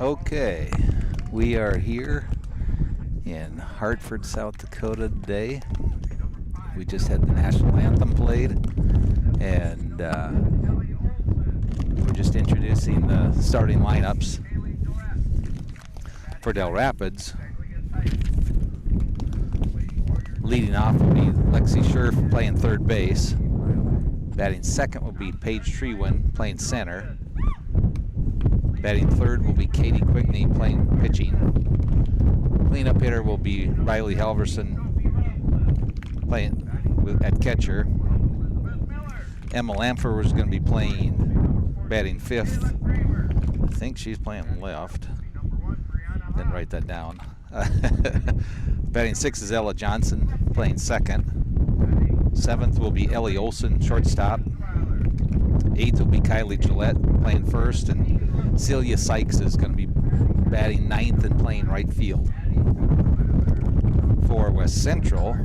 Okay, we are here in Hartford, South Dakota today. We just had the national anthem played, and we're just introducing the starting lineups for Dell Rapids. Leading off will be Lexi Scherf playing third base. Batting second will be Paige Treewin playing center. Batting third will be Katie Kvigne playing pitching. Cleanup hitter will be Riley Halverson playing at catcher. Emma Lamfer is going to be batting fifth. I think she's playing left. Didn't write that down. Batting sixth is Ella Johnson playing second. Seventh will be Ellie Olson, shortstop. Eighth will be Kylie Gillette playing first, and Celia Sykes is going to be batting ninth and playing right field. For West Central,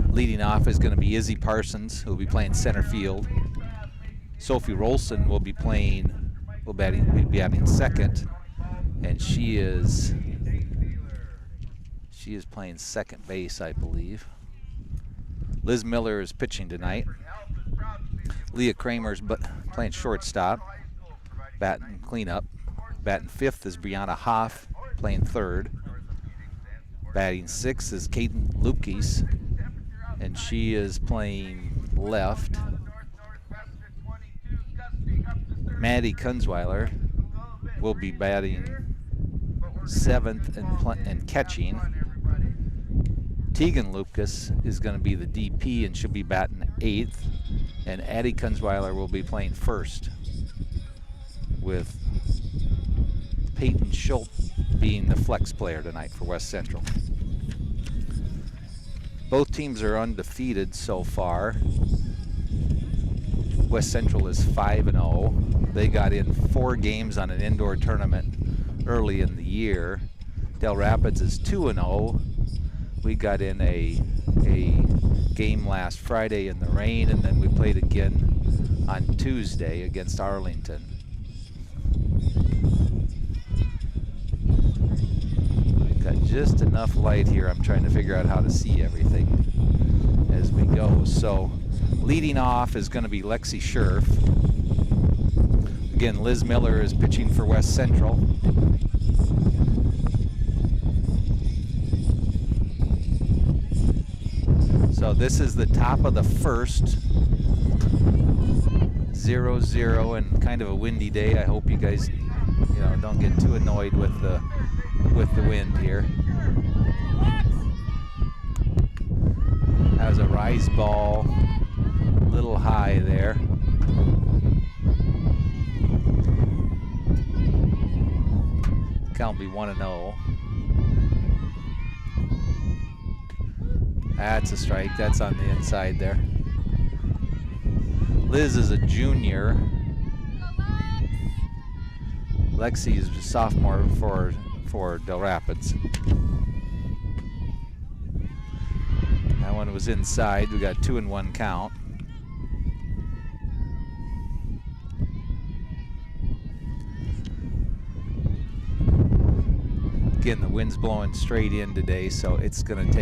leading off is going to be Izzy Parsons, who will be playing center field. Sophie Rolson will be batting second, and she is playing second base, I believe. Liz Miller is pitching tonight. Leah Kramer's playing shortstop, batting cleanup. Batting fifth is Brianna Hoff, playing third. Batting sixth is Kaden Lupkes, and she is playing left. Maddie Kunzweiler will be batting seventh and catching. Tegan Lupkes is going to be the DP, and she'll be batting eighth. And Addie Kunzweiler will be playing first, with Peyton Schultz being the flex player tonight for West Central. Both teams are undefeated so far. West Central is 5-0. They got in 4 games on an indoor tournament early in the year. Dell Rapids is 2-0. We got in a game last Friday in the rain, and then we played again on Tuesday against Arlington. Got just enough light here. I'm trying to figure out how to see everything as we go. So leading off is going to be Lexi Scherf. Again, Liz Miller is pitching for West Central. So this is the top of the first. 0-0 and kind of a windy day. I hope you guys, don't get too annoyed with the wind here. That was a rise ball, a little high there. Count be 1-0. That's a strike. That's on the inside there. Liz is a junior. Lexi is a sophomore for Dell Rapids. That one was inside. We got 2-1 count. Again, the wind's blowing straight in today, so it's going to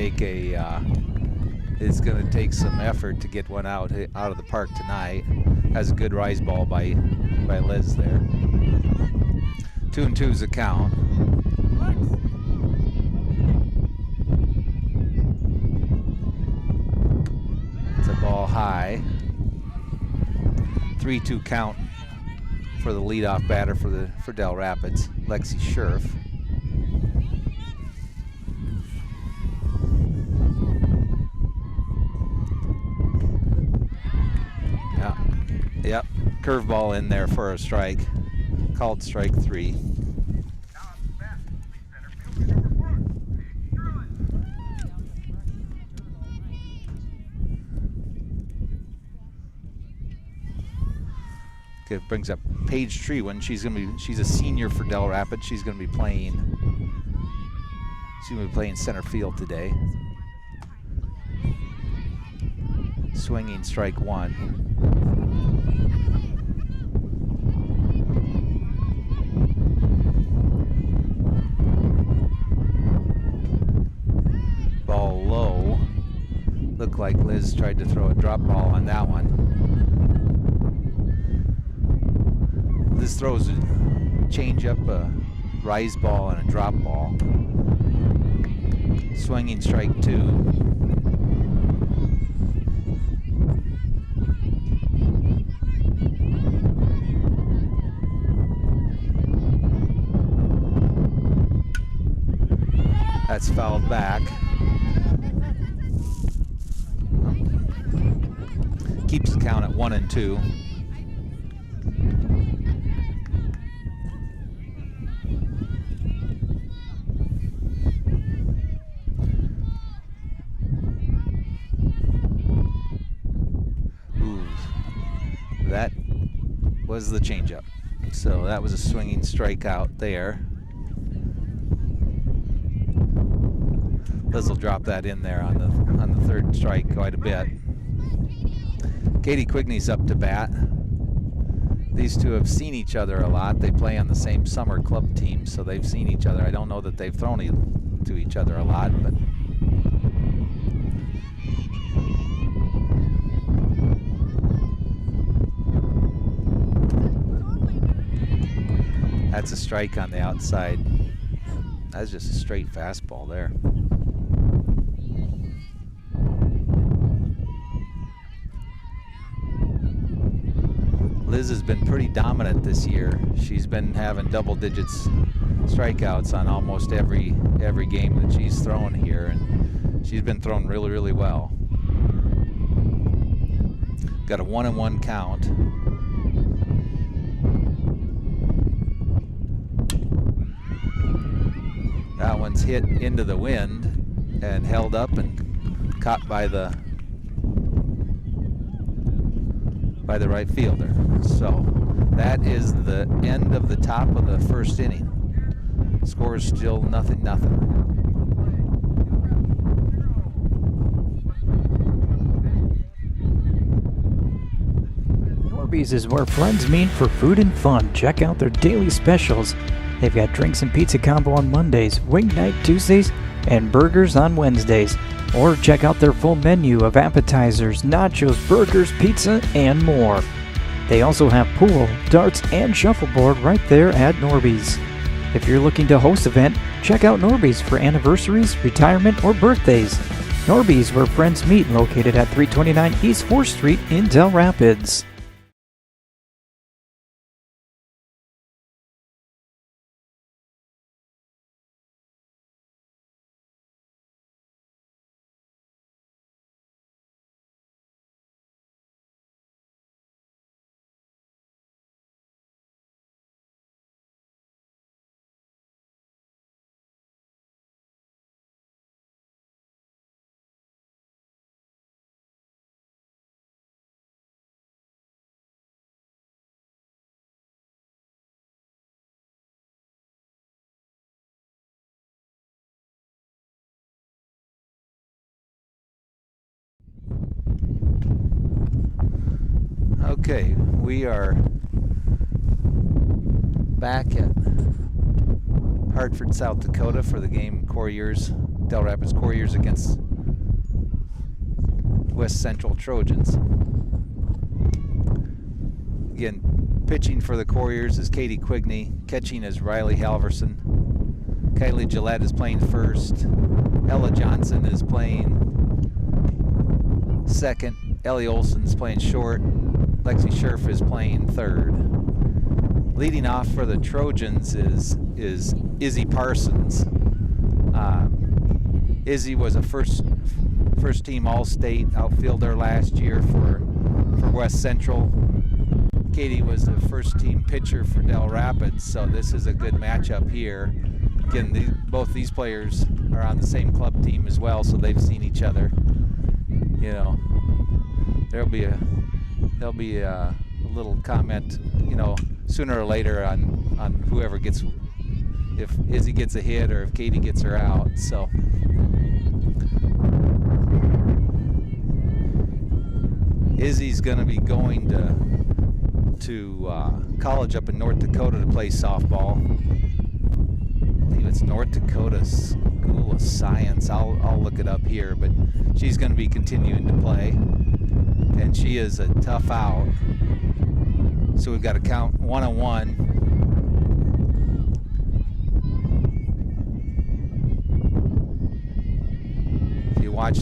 take some effort to get one out of the park tonight. Has a good rise ball by Liz there. 2-2 is the count. It's a ball high. 3-2 count for the leadoff batter for Dell Rapids, Lexi Scherf. Yep, curveball in there for a strike. Called strike 3. Okay, brings up Paige Treewin. She's a senior for Dell Rapids. She's gonna be playing center field today. Swinging strike 1. looked like Liz tried to throw a drop ball on that one. Liz throws a change-up, a rise ball, and a drop ball. Swinging strike 2. That's fouled back. Keeps the count at 1-2. Ooh, that was the changeup. So that was a swinging strikeout there. Liz will drop that in there on the third strike quite a bit. Katie Quigne's up to bat. These two have seen each other a lot. They play on the same summer club team, so they've seen each other. I don't know that they've thrown to each other a lot, but that's a strike on the outside. That's just a straight fastball there. Liz has been pretty dominant this year. She's been having double digits strikeouts on almost every game that she's thrown here, and she's been thrown really, really well. Got a 1-1 count. That one's hit into the wind and held up and caught by the right fielder. So that is the end of the top of the first inning. Score is still 0-0. Norby's is where friends meet for food and fun. Check out their daily specials. They've got drinks and pizza combo on Mondays, wing night Tuesdays, and burgers on Wednesdays. Or check out their full menu of appetizers, nachos, burgers, pizza, and more. They also have pool, darts, and shuffleboard right there at Norby's. If you're looking to host an event, check out Norby's for anniversaries, retirement, or birthdays. Norby's, where friends meet, located at 329 East 4th Street in Dell Rapids. Okay, we are back at Hartford, South Dakota for the game Quarriers, Dell Rapids Quarriers against West Central Trojans. Again, pitching for the Quarriers is Katie Kvigne, catching is Riley Halverson. Kylie Gillette is playing first. Ella Johnson is playing second. Ellie Olson's playing short. Lexi Scherf is playing third. Leading off for the Trojans is Izzy Parsons. Izzy was a first team All-State outfielder last year for West Central. Katie was the first team pitcher for Dell Rapids, so this is a good matchup here. Again, both these players are on the same club team as well, so they've seen each other. You know, there'll be a little comment, you know, sooner or later on whoever gets, if Izzy gets a hit or if Katie gets her out. So Izzy's going to be going to college up in North Dakota to play softball. believe it's North Dakota School of Science. I'll look it up here, but she's going to be continuing to play, and she is a tough out. So we've got to count 1-on-1. If you watch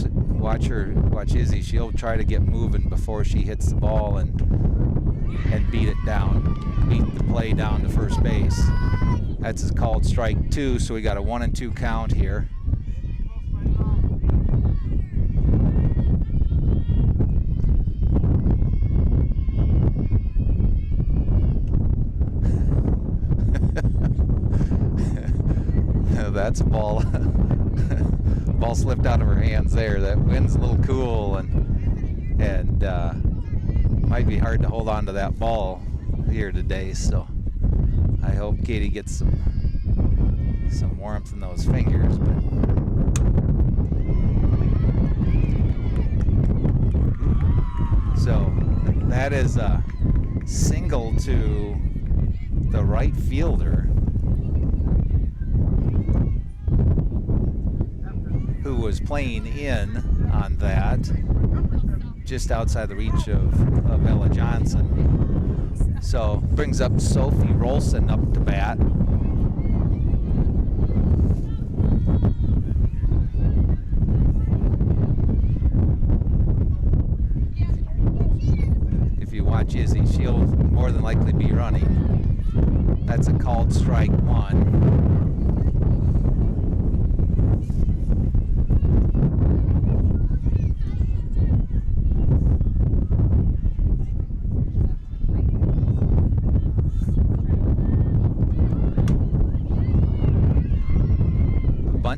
Izzy, she'll try to get moving before she hits the ball and beat it down, beat the play down to first base. That's called strike 2, so we got a 1-2 count here. That's a ball. Ball slipped out of her hands there. That wind's a little cool and might be hard to hold on to that ball here today. So I hope Katie gets some warmth in those fingers. But so that is a single to the right fielder, who was playing in on that, just outside the reach of Ella Johnson. So brings up Sophie Rolson up to bat. If you watch Izzy, she'll more than likely be running. That's a called strike 1.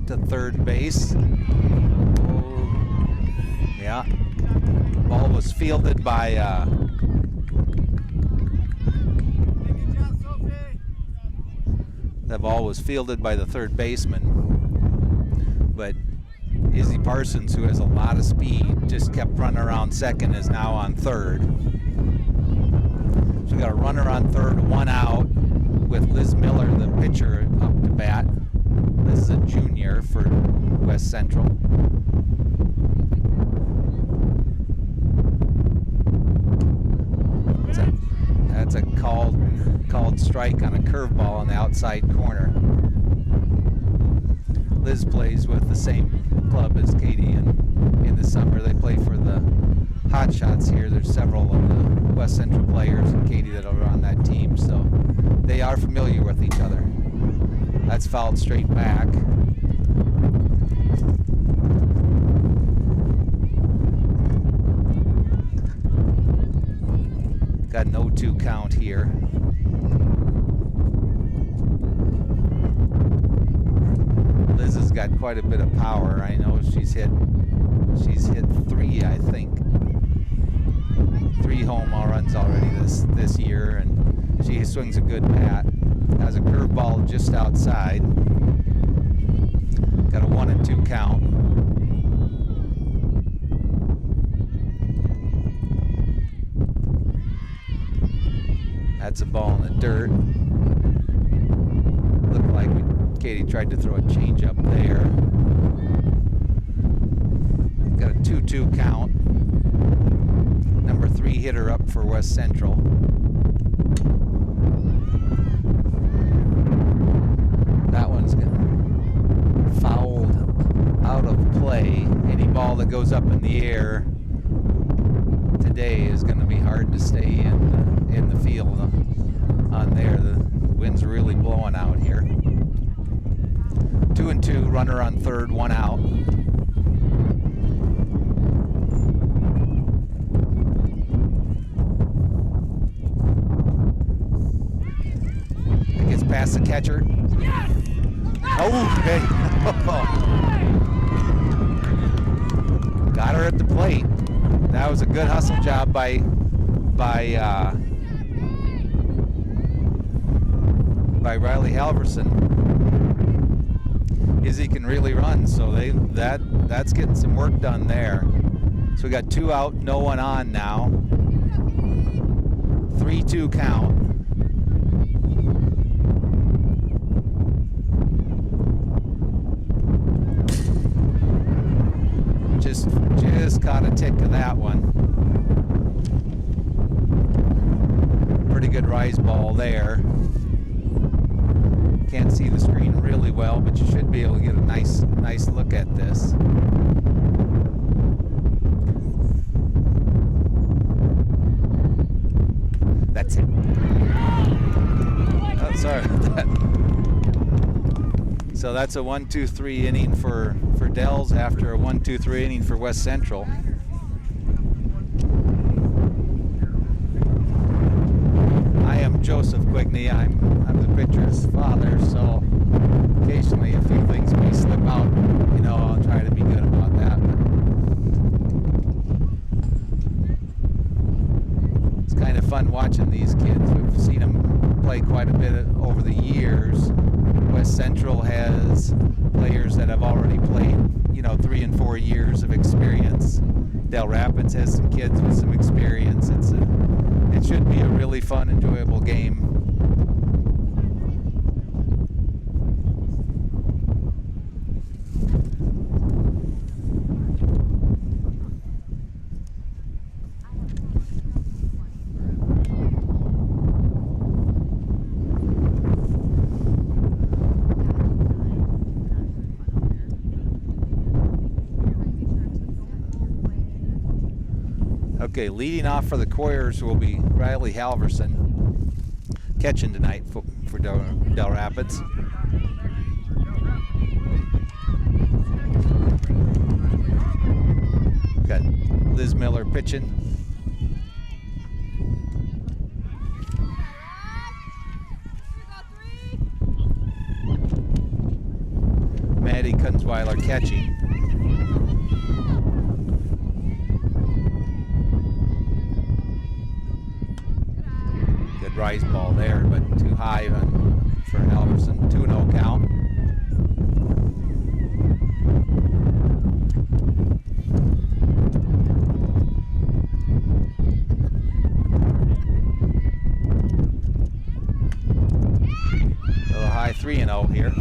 To third base. Oh, yeah. Ball was fielded by the third baseman, but Izzy Parsons, who has a lot of speed, just kept running around second, is now on third. So we got a runner on third, 1 out, with Liz Miller, the pitcher, up to bat. This is a junior for West Central. That's a called strike on a curveball on the outside corner. Liz plays with the same club as Katie, and in the summer they play for the Hot Shots here. There's several of the West Central players and Katie that are on that team, so they are familiar with each other. That's fouled straight back. Got an 0-2 count here. Liz has got quite a bit of power. I know she's hit 3, I think. 3 home runs already this year, and she swings a good bat. Has a curveball just outside. Got a 1-2 count. That's a ball in the dirt. Looked like Katie tried to throw a changeup there. Got a 2-2 count. Number 3 hitter up for West Central. That one's fouled out of play. Any ball that goes up in the air today is going to be hard to stay in the field on there. The wind's really blowing out here. 2-2, runner on third, 1 out. It gets past the catcher. Oh, okay. Got her at the plate. That was a good hustle job by Riley Halverson. Izzy can really run, so that's getting some work done there. So we got 2 out, no one on now. 3-2 count. pretty good rise ball there. Can't see the screen really well, but you should be able to get a nice look at this. That's it. Oh, sorry about that. So that's a 1-2-3 inning for Dells after a 1-2-3 inning for West Central. I am Joseph Kvigne. I'm the pitcher's father, so occasionally a few things may slip out. You know, I'll try to be good about that. It's kind of fun watching these kids. We've seen them play quite a bit over the years. West Central has players that have already played, 3 and 4 years of experience. Dell Rapids has some kids with some experience. It should be a really fun, enjoyable game. Okay, leading off for the Quarriers will be Riley Halverson, catching tonight for Dell Rapids. Got Liz Miller pitching. Maddie Kunzweiler catching. Rise ball there, but too high for Halverson. 2-0 count. A little high 3-0 here.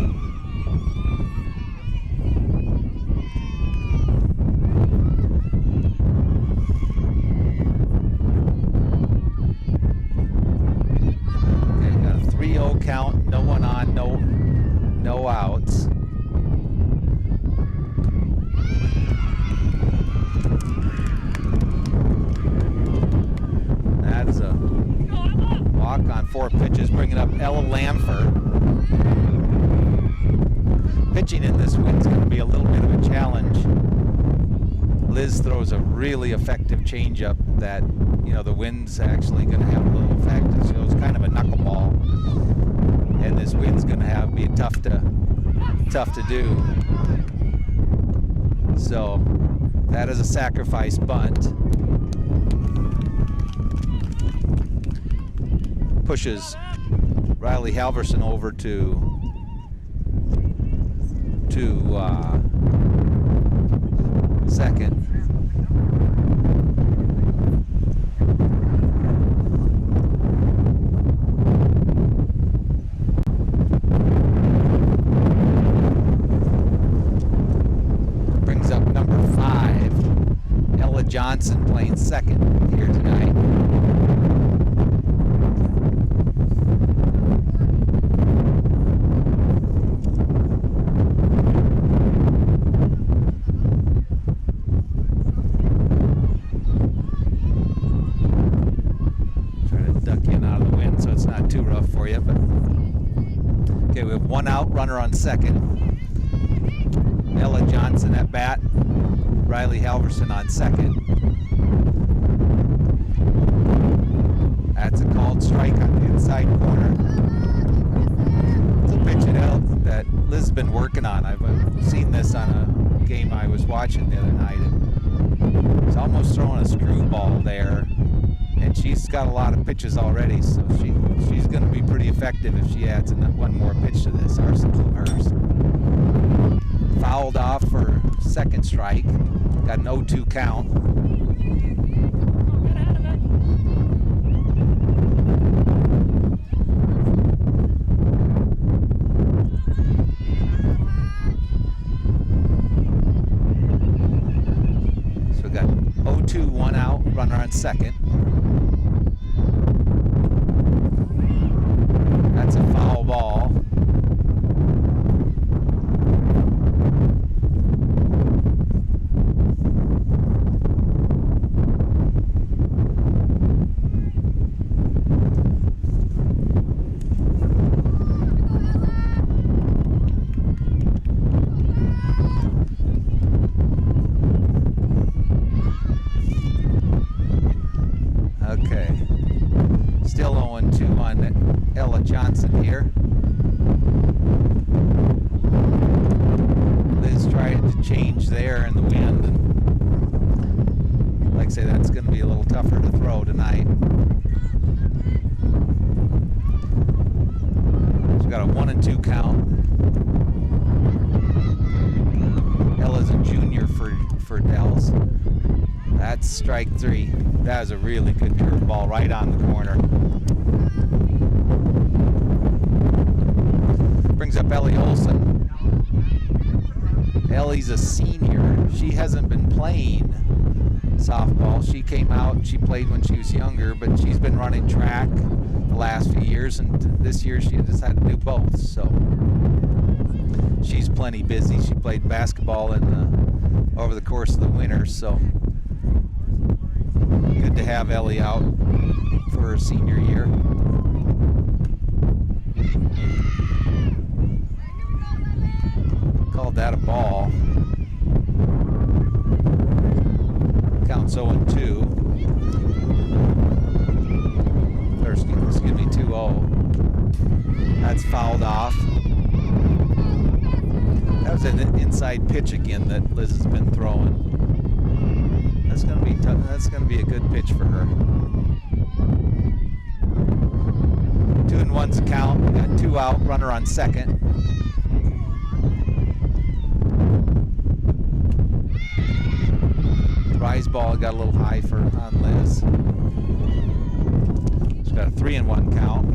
Count, no one on, no outs. That's a walk on 4 pitches, bringing up Ella Lamford. Pitching in this wind's going to be a little bit of a challenge. Liz throws a really effective changeup that, the wind's actually going to have a little effect. So it's kind of a knuckleball. And this wind's going to be tough to do. So that is a sacrifice bunt. Pushes Riley Halverson over to second. Johnson playing second here tonight. Try to duck in out of the wind so it's not too rough for you. But okay, we have 1 out, runner on second. Ella Johnson at bat. Riley Halverson on second. That's a called strike on the inside corner. It's a pitch that Liz has been working on. I've seen this on a game I was watching the other night. It's almost throwing a screwball there, and she's got a lot of pitches already, so she's going to be pretty effective if she adds one more pitch to this arsenal of hers. Fouled off for second strike. Got an 0-2 count. So we got 0-2, 1 out, runner on second. on Ella Johnson here. Liz tried to change there in the wind, and like I say, that's going to be a little tougher to throw tonight. She's got a 1-2 count. Ella's a junior for Dells. That's strike 3. That was a really good curveball right on the corner. Brings up Ellie Olson. Ellie's a senior. She hasn't been playing softball. She came out, she played when she was younger, but she's been running track the last few years, and this year she just had to do both. So she's plenty busy. She played basketball over the course of the winter, so good to have Ellie out for her senior year. Called that a ball. Counts 0-2. Or excuse me, 2-0. That's fouled off. That was an inside pitch again that Liz has been throwing. That's going to be tough. That's going to be a good pitch for her. 2-1's count. We got 2 out. Runner on second. Rise ball got a little high on Liz. She's got a 3-1 count.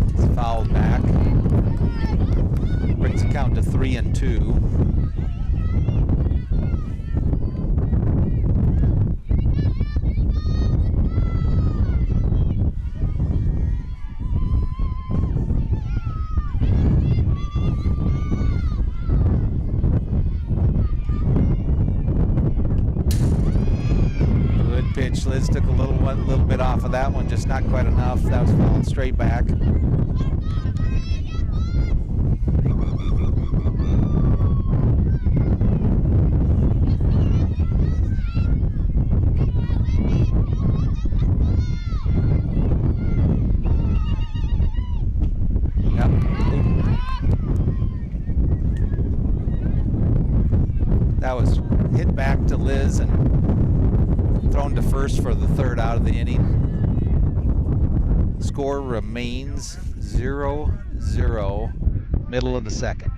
It's fouled back. Brings the count to 3-2. Liz took a little bit off of that one, just not quite enough. That was fouled straight back. Yep. That was hit back to Liz and thrown to first for the 3rd out of the inning. Score remains 0-0, middle of the 2nd.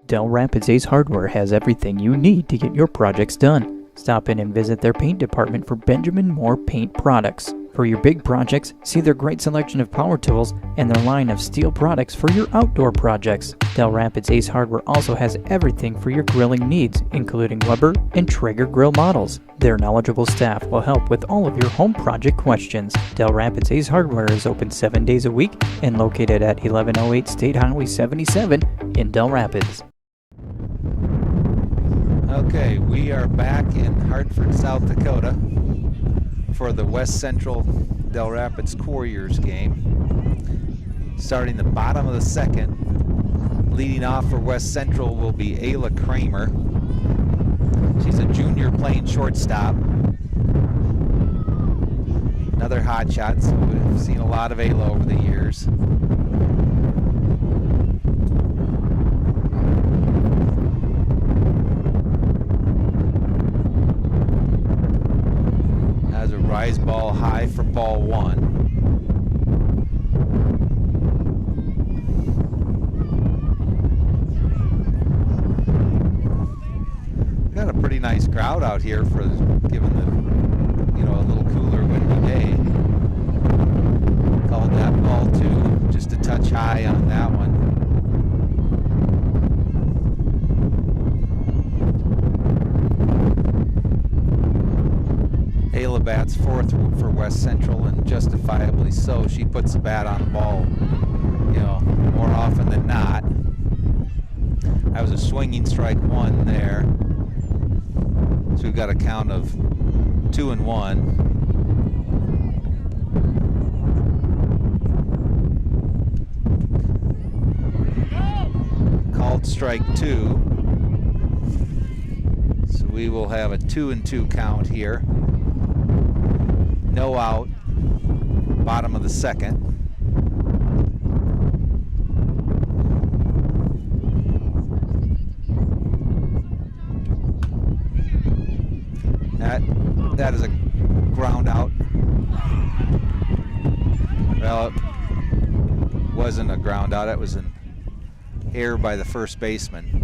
Dell Rapids Ace Hardware has everything you need to get your projects done. Stop in and visit their paint department for Benjamin Moore paint products. For your big projects, see their great selection of power tools and their line of steel products for your outdoor projects. Dell Rapids Ace Hardware also has everything for your grilling needs, including Weber and Traeger grill models. Their knowledgeable staff will help with all of your home project questions. Dell Rapids Ace Hardware is open 7 days a week and located at 1108 State Highway 77 in Dell Rapids. Okay, we are back in Hartford, South Dakota for the West Central Dell Rapids Quarriers game. Starting the bottom of the 2nd, leading off for West Central will be Ayla Kramer. She's a junior playing shortstop. Another hot shot. So we've seen a lot of Ayla over the years. Rise ball high for ball 1. out here for given the, a little cooler windy day. Called that ball 2, just a touch high on that one. Ayla bats 4th for West Central, and justifiably so. She puts the bat on the ball, more often than not. That was a swinging strike 1 there. So we've got a count of 2-1. Called strike 2. So we will have a 2-2 count here. No out, bottom of the 2nd. That is a ground out. Well, it wasn't a ground out, it was an error by the first baseman.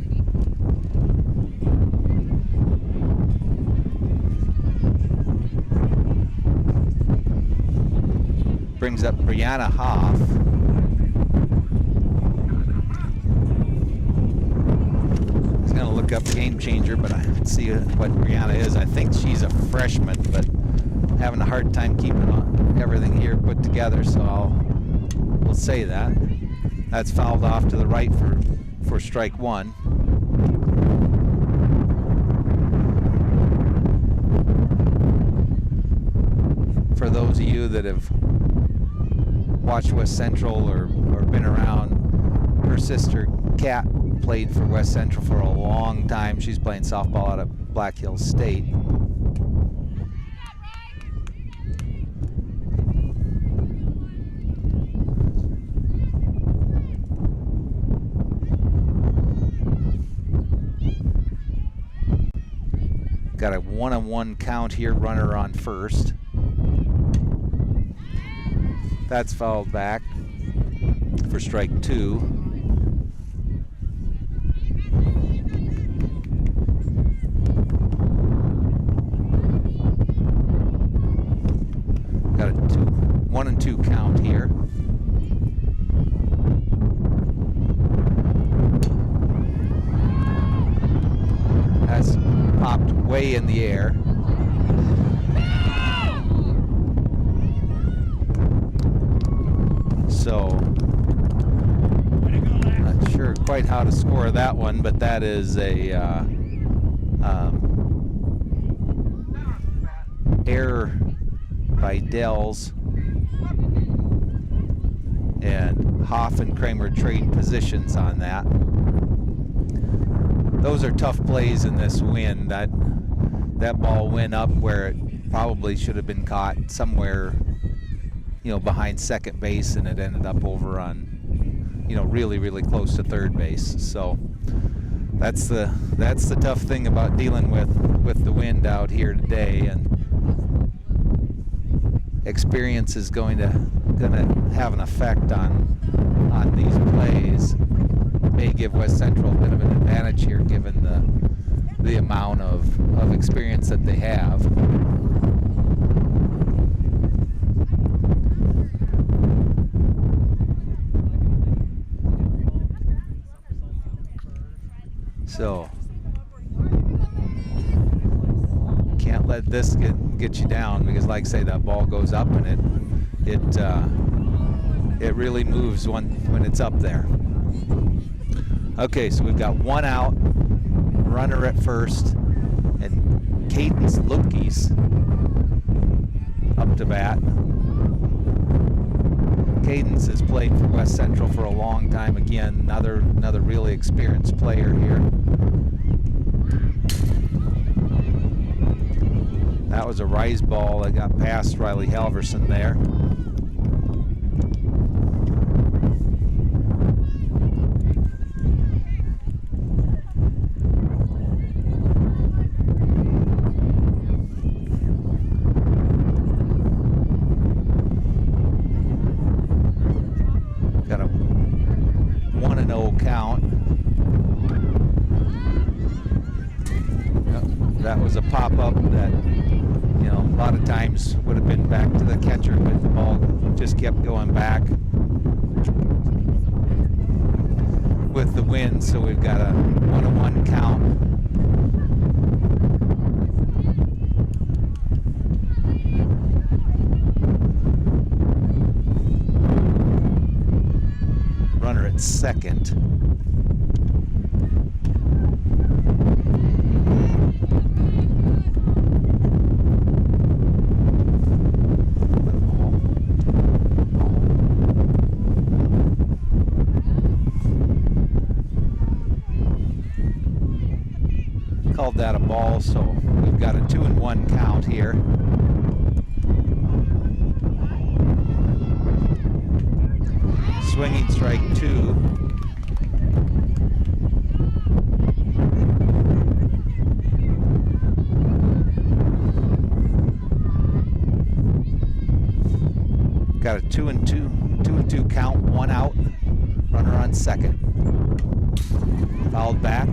Brings up Brianna Hoff. He's going to look up Game Changer, but I don't see what Brianna is. I think she's a freshman, but having a hard time keeping everything here put together, so we'll say that. That's fouled off to the right for strike 1. For those of you that have watched West Central or been around, her sister Kat played for West Central for a long time. She's playing softball out of Black Hills State. Got a 1-1 count here, runner on first. That's fouled back for strike 2. Got a 1-2 count here. That's popped way in the air. So, not sure quite how to score that one, but that is a error by Dells, and Hoff and Kramer trade positions on that. Those are tough plays in this wind. That ball went up where it probably should have been caught somewhere, behind second base, and it ended up over on, really, really close to third base. So that's the tough thing about dealing with the wind out here today, and experience is going to have an effect on these plays. May give West Central a bit of an advantage here, given the amount of experience that they have. So can't let this get you down, because like I say, that ball goes up and it really moves when it's up there. Okay, so we've got 1 out, runner at first, and Cadence Lupke's up to bat. Cadence has played for West Central for a long time. Again, another really experienced player here. That was a rise ball that got past Riley Halverson there. Got a 1-0 count. That was a pop-up that, you know, a lot of times would have been back to the catcher, but the ball just kept going back with the wind, so we've got a 1-1 count. Runner at second. Called that a ball, so we've got a 2-1 count here. Swinging strike 2. Got a 2-2 count, 1 out. Runner on second. Fouled back.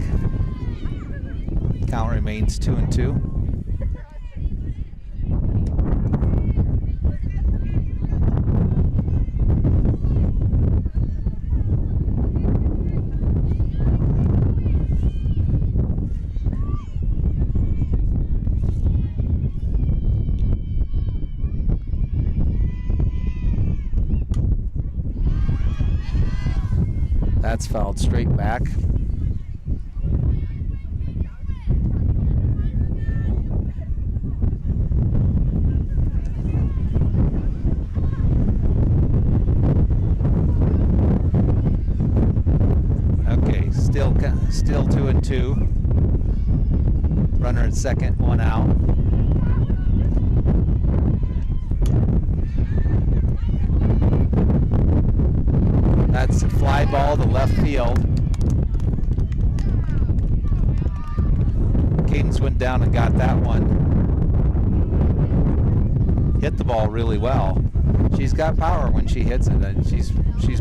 Count remains 2-2. That's fouled straight back. Okay, still 2-2. Runner at second, 1 out. That's a fly ball to left field. Cadence went down and got that one. Hit the ball really well. She's got power when she hits it, and she's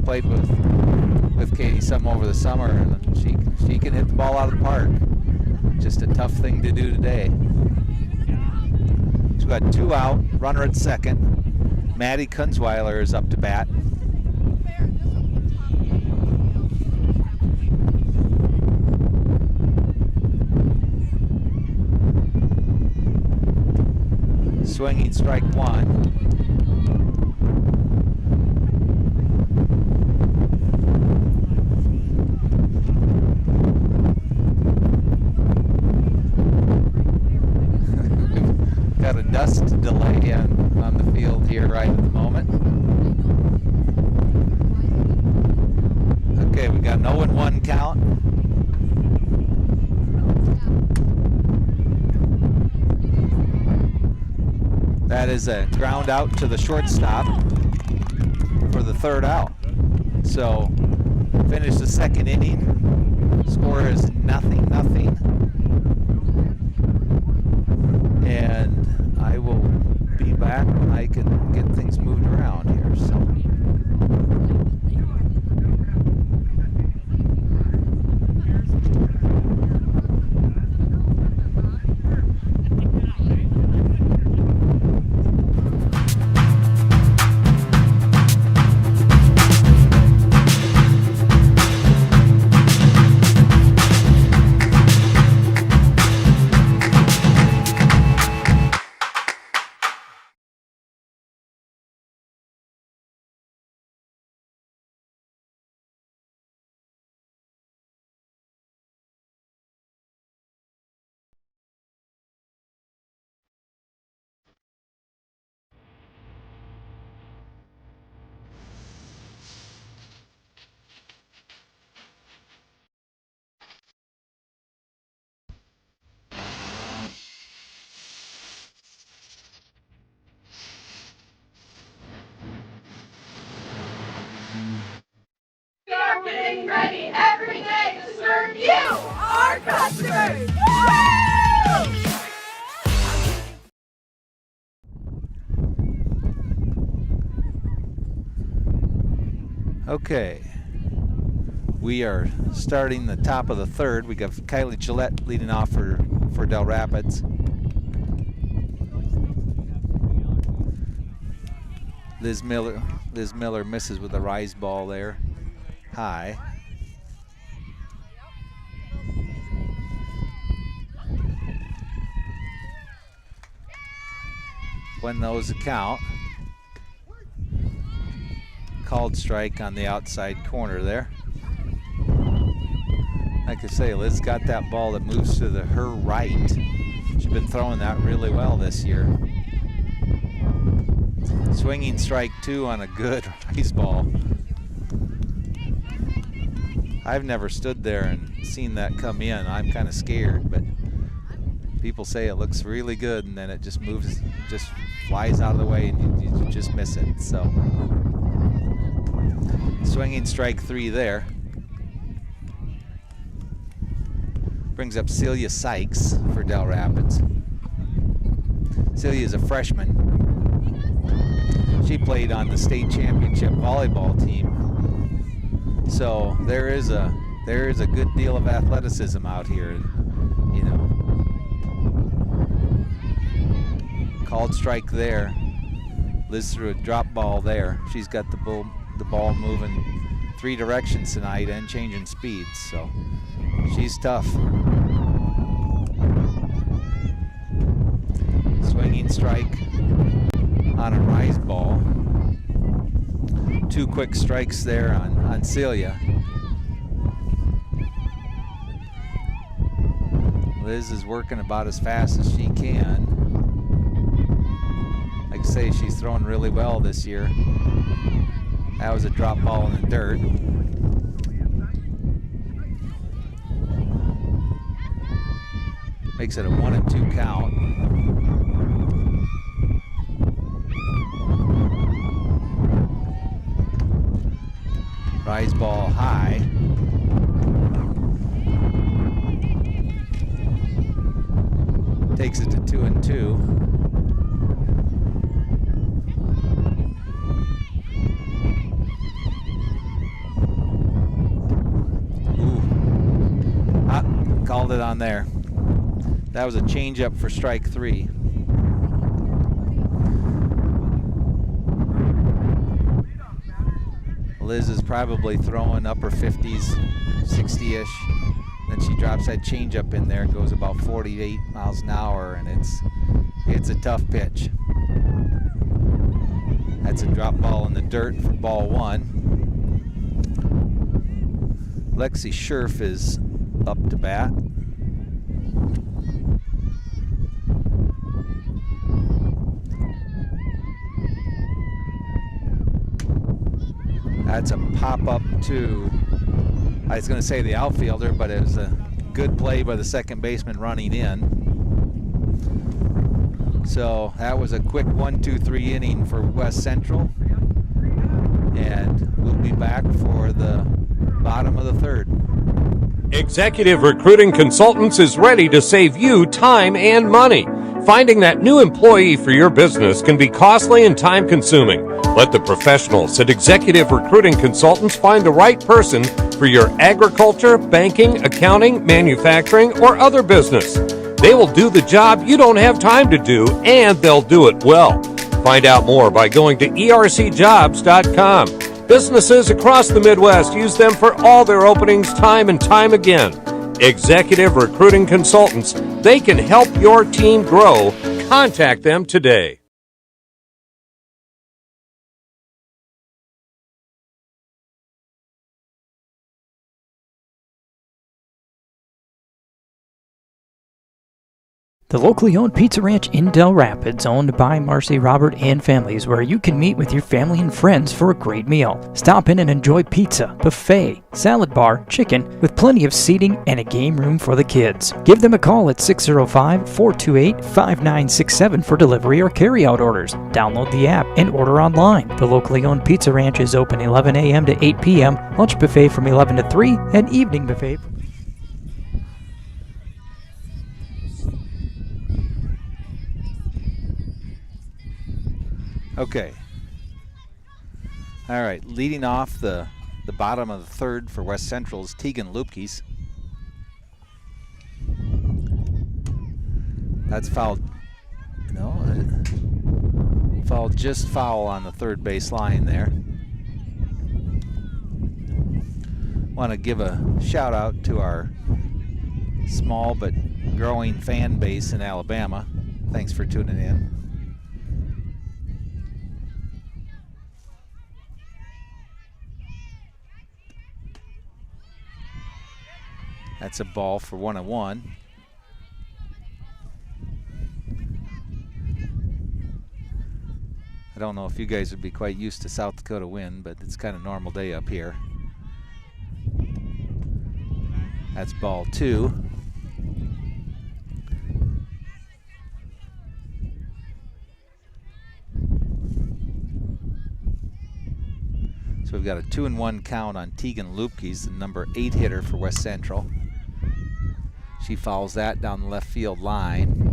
played with Katie some over the summer, and she can hit the ball out of the park. Just a tough thing to do today. So we've got 2 out. Runner at second. Maddie Kunzweiler is up to bat. Swinging strike 1. Got a dust delay on the field here right at the moment. Okay, we got an 0-1 count. That is a ground out to the shortstop for the 3rd out. So, finish the 2nd inning. Score is 0-0. And I will be back when I can get things moved around here. So. Getting ready every day to serve you, our customers. Okay, we are starting the top of the 3rd. We got Kylie Gillette leading off for for Dell Rapids. Liz Miller misses with a rise ball there, high. When those count, called strike on the outside corner there. Like I say, Liz got that ball that moves to her right. She's been throwing that really well this year. Swinging strike 2 on a good rise ball. I've never stood there and seen that come in. I'm kind of scared, but people say it looks really good, and then it just moves, just flies out of the way, and you just miss it. So, swinging strike 3 there. Brings up Celia Sykes for Dell Rapids. Celia is a freshman. She played on the state championship volleyball team. So there is a good deal of athleticism out here, you know. Called strike there. Liz threw a drop ball there. She's got the ball moving 3 directions tonight and changing speeds, so she's tough. Swinging strike on a rise ball. 2 quick strikes there on Celia. Liz is working about as fast as she can. Like I say, she's throwing really well this year. That was a drop ball in the dirt. Makes it a 1-2 count. Rise ball high. Takes it to 2-2. Called it on there. That was a changeup for strike 3. Liz is probably throwing upper 50s, 60-ish. Then she drops that changeup in there, goes about 48 miles an hour, and it's a tough pitch. That's a drop ball in the dirt for ball 1. Lexi Scherf is up to bat. That's a pop-up to, I was going to say the outfielder, but it was a good play by the second baseman running in. So that was a quick 1-2-3 inning for West Central. And we'll be back for the bottom of the 3rd. Executive Recruiting Consultants is ready to save you time and money. Finding that new employee for your business can be costly and time-consuming. Let the professionals at Executive Recruiting Consultants find the right person for your agriculture, banking, accounting, manufacturing, or other business. They will do the job you don't have time to do, and they'll do it well. Find out more by going to ercjobs.com. Businesses across the Midwest use them for all their openings time and time again. Executive Recruiting Consultants. They can help your team grow. Contact them today. The locally owned pizza ranch in Dell Rapids, owned by Marcy, Robert, and families, where you can meet with your family and friends for a great meal. Stop in and enjoy pizza, buffet, salad bar, chicken, with plenty of seating and a game room for the kids. Give them a call at 605-428-5967 for delivery or carry-out orders. Download the app and order online. The locally owned pizza ranch is open 11 a.m. to 8 p.m., lunch buffet from 11 to 3, and evening buffet from Okay. All right, leading off the bottom of the 3rd for West Central is Tegan Lupkes. That's fouled. No, fouled just foul on the third base line there. Want to give a shout out to our small but growing fan base in Alabama. Thanks for tuning in. That's a ball for 1-1. I don't know if you guys would be quite used to South Dakota wind, but it's kind of a normal day up here. That's ball 2. So we've got a 2-1 count on Tegan Lupke's, the number 8 hitter for West Central. She fouls that down the left field line.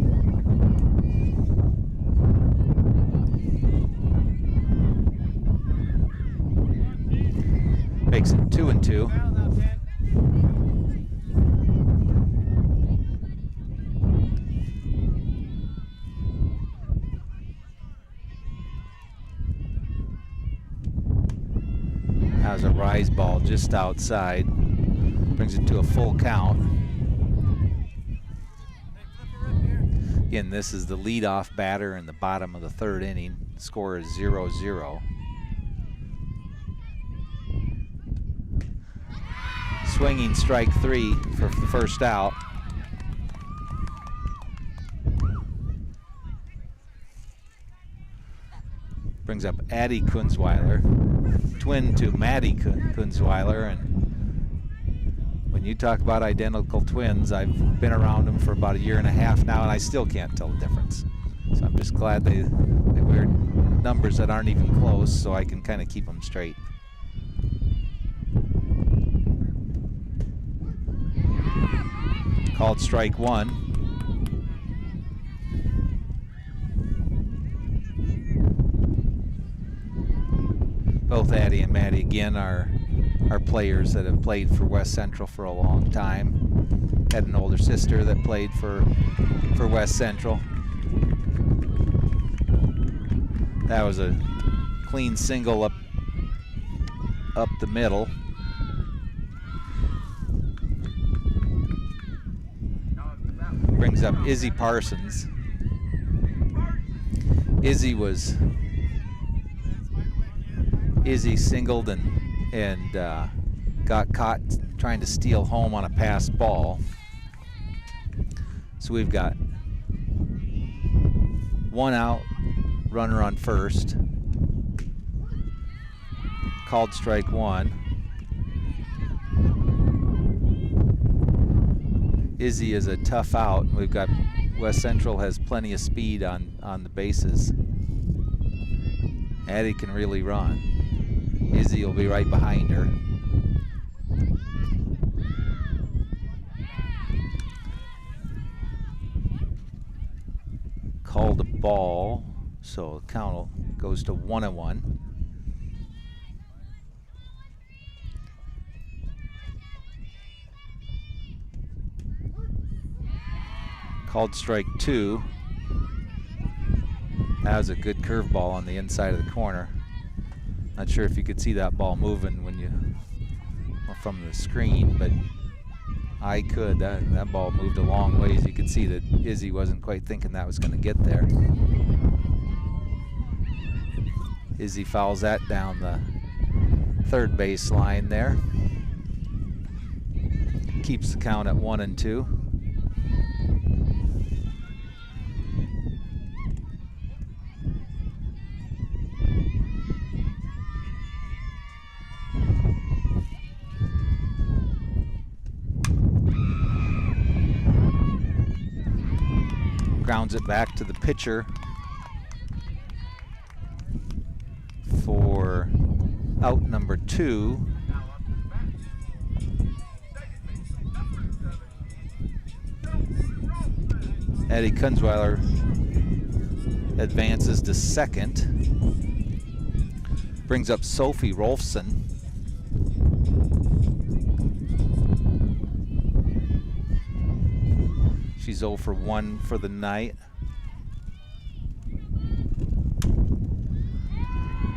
Makes it 2-2. That was a rise ball just outside. Brings it to a full count. Again, this is the leadoff batter in the bottom of the 3rd inning. The score is 0-0. Swinging strike 3 for the first out. Brings up Addie Kunzweiler, twin to Maddie Kunzweiler, and when you talk about identical twins, I've been around them for about 1.5 years now, and I still can't tell the difference. So I'm just glad they wear numbers that aren't even close, so I can kind of keep them straight. Called strike 1. Both Addie and Maddie again are players that have played for West Central for a long time. Had an older sister that played for West Central. That was a clean single up the middle. Brings up Izzy Parsons. Izzy singled and got caught trying to steal home on a pass ball. So we've got 1 out, runner on first. Called strike 1. Izzy is a tough out. We've got West Central has plenty of speed on the bases. Addie can really run. Izzy will be right behind her. Called a ball, so the count goes to 1-1. Called strike 2. That was a good curveball on the inside of the corner. Not sure if you could see that ball moving when you were from the screen, but I could. That ball moved a long ways. You could see that Izzy wasn't quite thinking that was going to get there. Izzy fouls that down the 3rd base line there. Keeps the count at 1-2. Grounds it back to the pitcher for out number 2. Addie Kunzweiler advances to second. Brings up Sophie Rolfson. She's 0 for 1 for the night.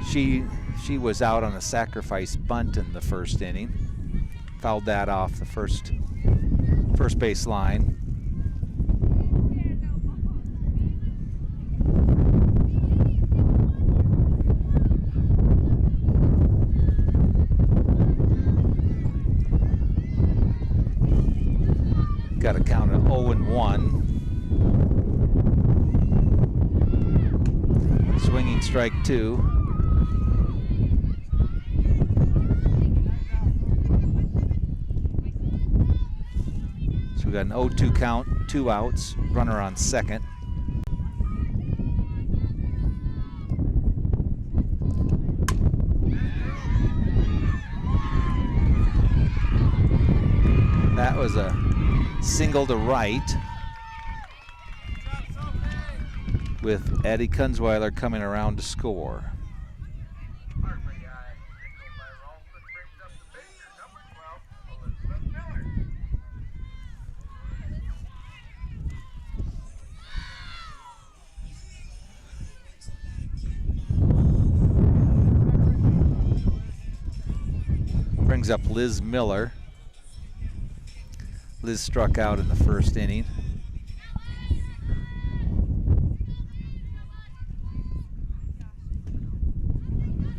She was out on a sacrifice bunt in the first inning. Fouled that off the first base line. Got a count of 0-1. Swinging strike 2. So we got an 0-2 count, 2 outs, runner on second. That was a single to right, with Eddie Kunzweiler coming around to score. Brings up Liz Miller. Liz struck out in the first inning.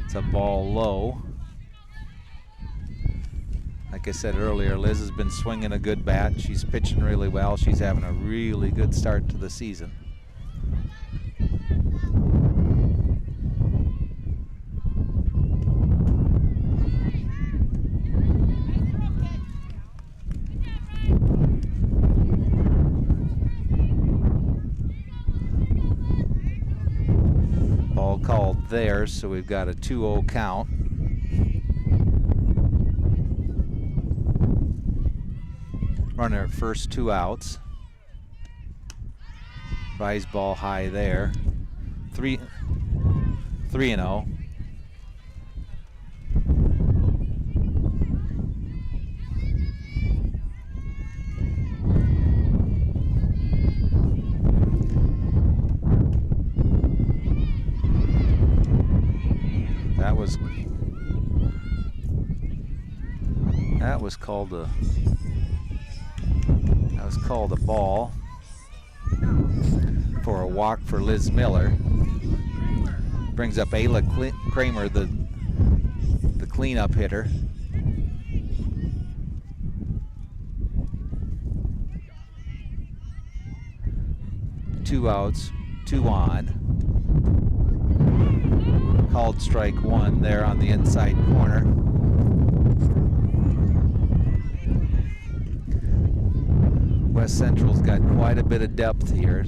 It's a ball low. Like I said earlier, Liz has been swinging a good bat. She's pitching really well. She's having a really good start to the season. Called there, so we've got a 2-0 count. Runner at first, 2 outs. Rise ball high there. 3-0. That was called a ball for a walk for Liz Miller. Brings up Ayla Kramer, the cleanup hitter. Two outs, 2 on. Called strike 1 there on the inside corner. West Central's got quite a bit of depth here.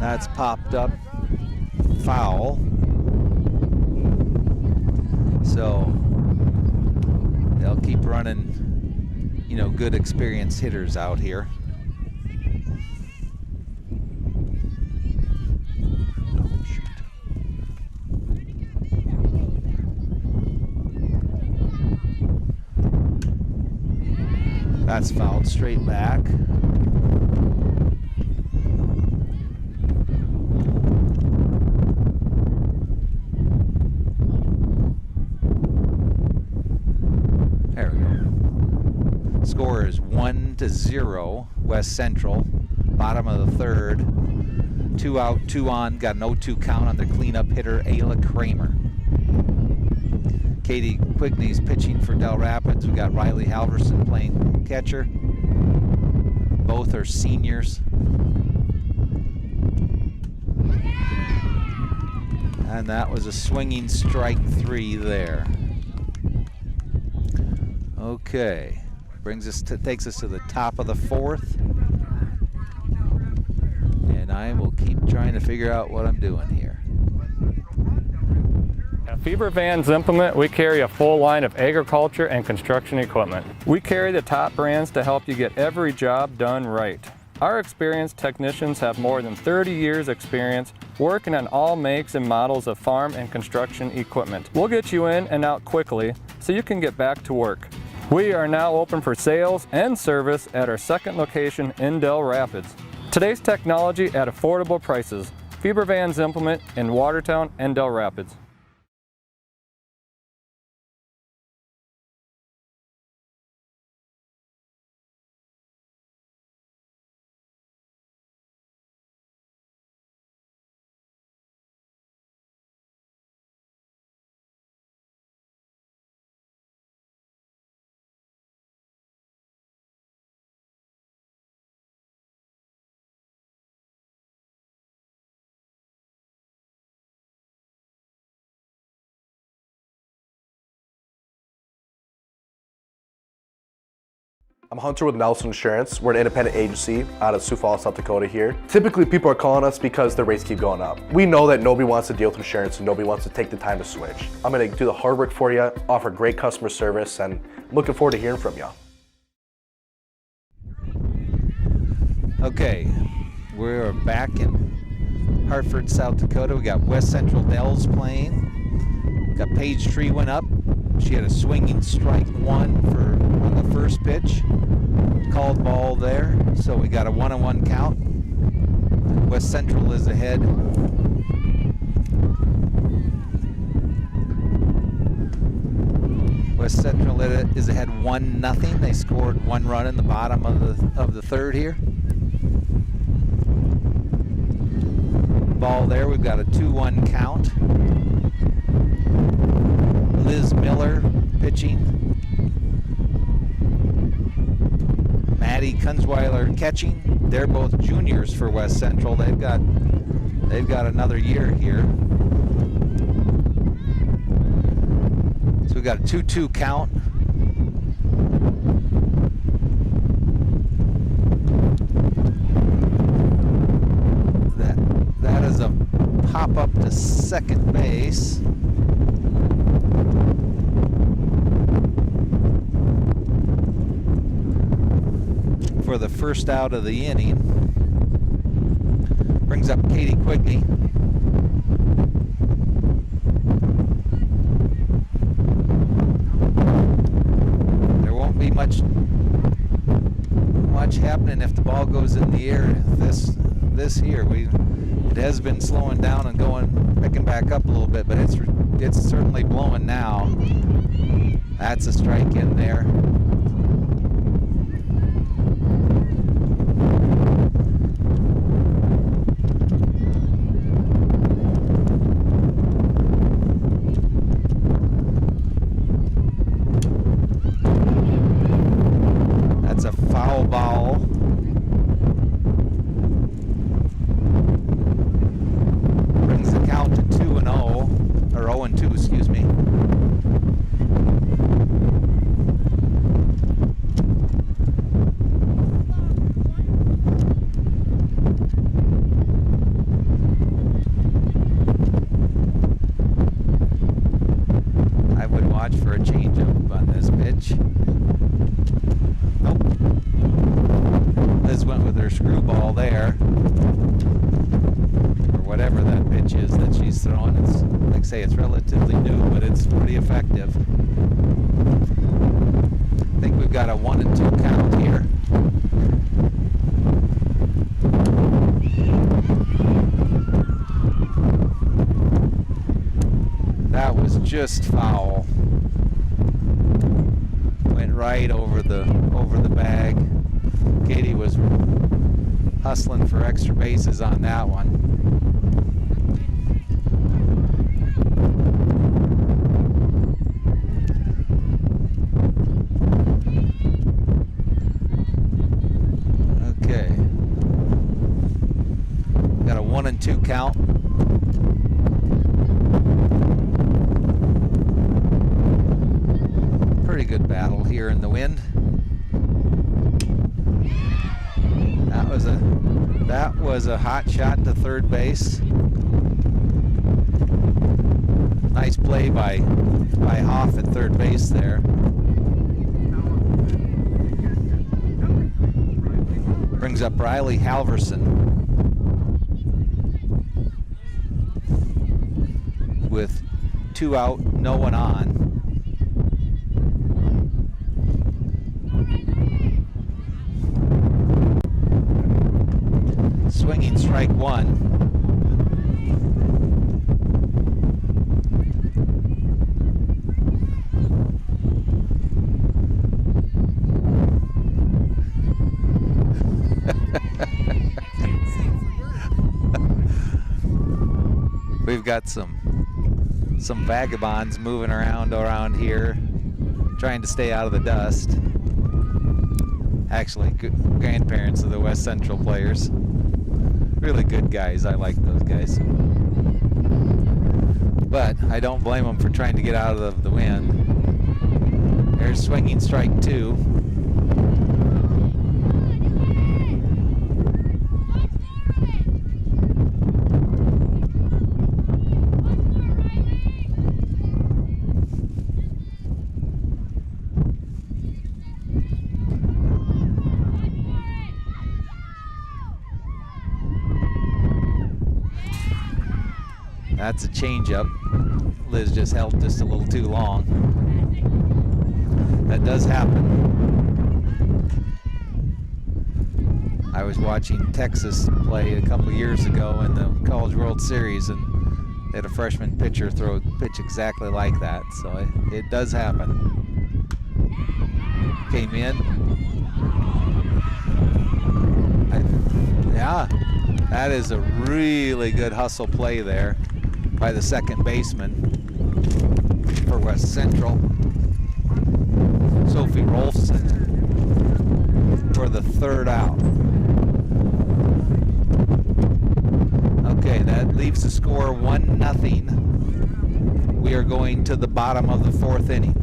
That's popped up foul. So they'll keep running, you know, good experienced hitters out here. That's fouled straight back. There we go. Score is 1-0, West Central. Bottom of the third. 2 out, 2 on. Got an 0-2 count on their cleanup hitter, Ayla Kramer. Katie Kvigne's pitching for Dell Rapids. We got Riley Halverson playing catcher. Both are seniors. And that was a swinging strike 3 there. Okay, takes us to the top of the 4th. And I will keep trying to figure out what I'm doing here. At Feber Vans Implement, we carry a full line of agriculture and construction equipment. We carry the top brands to help you get every job done right. Our experienced technicians have more than 30 years experience working on all makes and models of farm and construction equipment. We'll get you in and out quickly so you can get back to work. We are now open for sales and service at our second location in Dell Rapids. Today's technology at affordable prices. Fiber Vans Implement in Watertown and Dell Rapids. I'm Hunter with Nelson Insurance. We're an independent agency out of Sioux Falls, South Dakota here. Typically, people are calling us because the rates keep going up. We know that nobody wants to deal with insurance and nobody wants to take the time to switch. I'm gonna do the hard work for you, offer great customer service, and I'm looking forward to hearing from you. Okay, we're back in Hartford, South Dakota. We got West Central Dells playing. Got Paige Tree went up. She had a swinging strike one on the first pitch. Called ball there, so we got a 1-1 count. West Central is ahead. West Central is ahead 1-0. They scored 1 run in the bottom of the third here. Ball there, we've got a 2-1 count. Liz Miller pitching. Maddie Kunzweiler catching. They're both juniors for West Central. They've got another year here. So we've got a 2-2 count. That is a pop up to second base. For the first out of the inning. Brings up Katie Kvigne. There won't be much happening if the ball goes in the air this here. It has been slowing down and picking back up a little bit, but it's certainly blowing now. That's a strike in there. Ball. Brings the count to 2-0, or 0-2, excuse me. I would watch for a changeup on this pitch. Nope. Liz went with her screwball there, or whatever that pitch is that she's throwing. It's, like I say, it's relatively new, but it's pretty effective. I think we've got a 1-2 count here. That was just foul. Went right over the bag. Katie was hustling for extra bases on that one. Okay. Got a 1-2 count. Pretty good battle here in the wind. That was a hot shot to third base. Nice play by Hoff at third base there. Brings up Riley Halverson with 2 out, no one on. Swinging strike 1. We've got some vagabonds moving around here, trying to stay out of the dust. Actually, grandparents of the West Central players. Really good guys. I like those guys. But I don't blame them for trying to get out of the wind. There's swinging strike 2. That's a changeup. Liz just held just a little too long. That does happen. I was watching Texas play a couple years ago in the College World Series, and they had a freshman pitcher throw a pitch exactly like that. So it does happen. Came in. Yeah, that is a really good hustle play there by the second baseman for West Central, Sophie Rolfson, for the 3rd out. Okay, that leaves the score 1-0. We are going to the bottom of the 4th inning.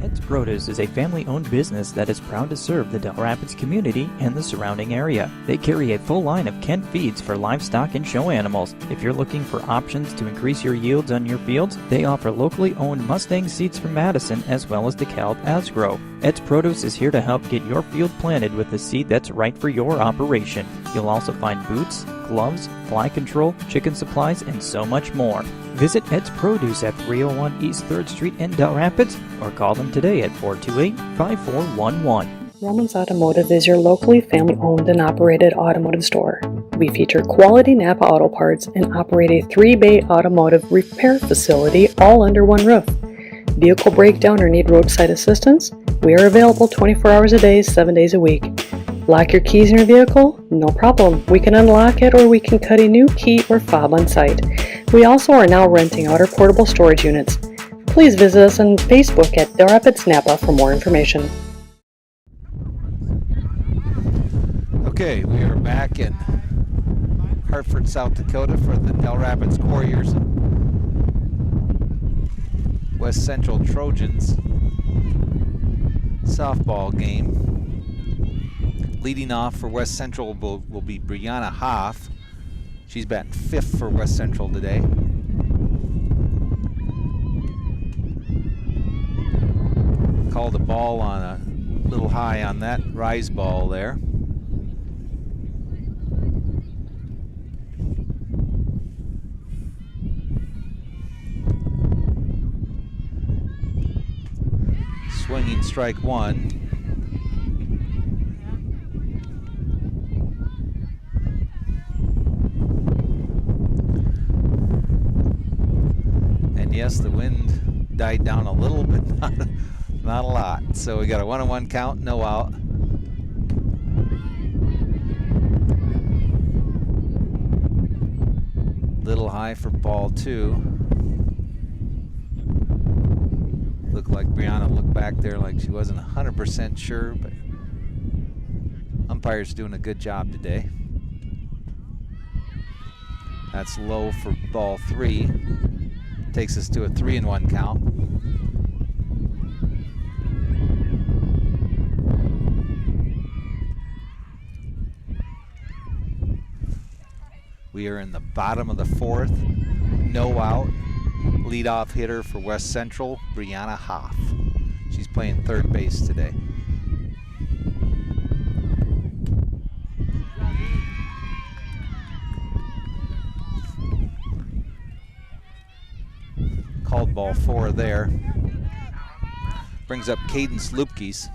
Ed's Produce is a family-owned business that is proud to serve the Dell Rapids community and the surrounding area. They carry a full line of Kent feeds for livestock and show animals. If you're looking for options to increase your yields on your fields, they offer locally owned Mustang seeds from Madison as well as DeKalb Asgrow. Ed's Produce is here to help get your field planted with the seed that's right for your operation. You'll also find boots, gloves, fly control, chicken supplies, and so much more. Visit Ed's Produce at 301 East 3rd Street in Dell Rapids or call them today at 428-5411. Romans Automotive is your locally family-owned and operated automotive store. We feature quality Napa auto parts and operate a 3-bay automotive repair facility all under one roof. Vehicle breakdown or need roadside assistance? We are available 24 hours a day, 7 days a week. Lock your keys in your vehicle? No problem. We can unlock it or we can cut a new key or fob on site. We also are now renting out our portable storage units. Please visit us on Facebook at Dell Rapids Napa for more information. Okay, we are back in Hartford, South Dakota for the Dell Rapids Quarriers and West Central Trojans softball game. Leading off for West Central will be Brianna Hoff. She's batting 5th for West Central today. Called a ball on a little high on that rise ball there. Swinging strike 1. And yes, the wind died down a little, but not a lot. So we got a 1-1 count, no out. Little high for ball 2. Looked like Brianna looked back there like she wasn't 100% sure, but umpire's doing a good job today. That's low for ball 3. Takes us to a 3-1 count. We are in the bottom of the 4th. No out. Leadoff hitter for West Central, Brianna Hoff. She's playing 3rd base today. Called ball 4 there. Brings up Cadence Lupkes.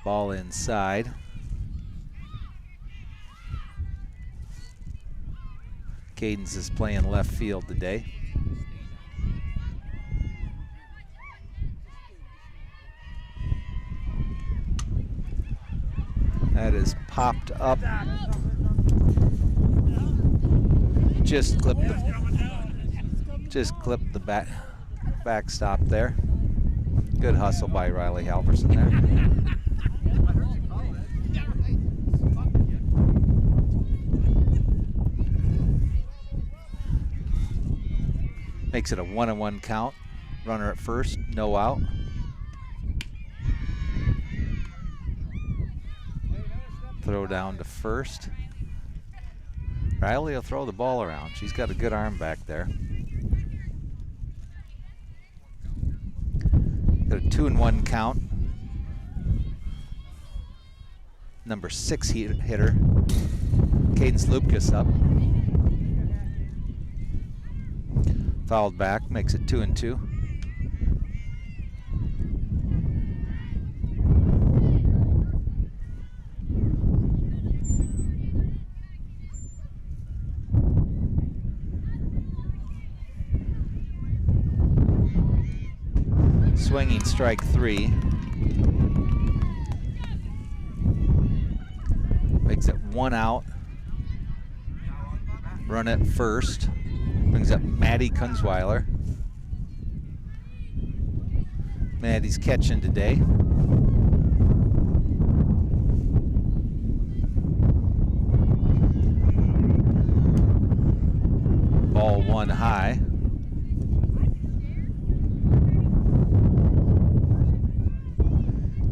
Ball inside. Cadence is playing left field today. That is popped up. Just clipped the backstop there. Good hustle by Riley Halverson there. Makes it a 1-1 count. Runner at first, no out. Throw down to first. Riley will throw the ball around. She's got a good arm back there. Got a 2-1 count. Number 6 hitter, Cadence Lupkes up. Fouled back, makes it 2-2. Swinging strike 3. Makes it 1 out. Run at first. Brings up Maddie Kunzweiler. Maddie's catching today. Ball 1 high.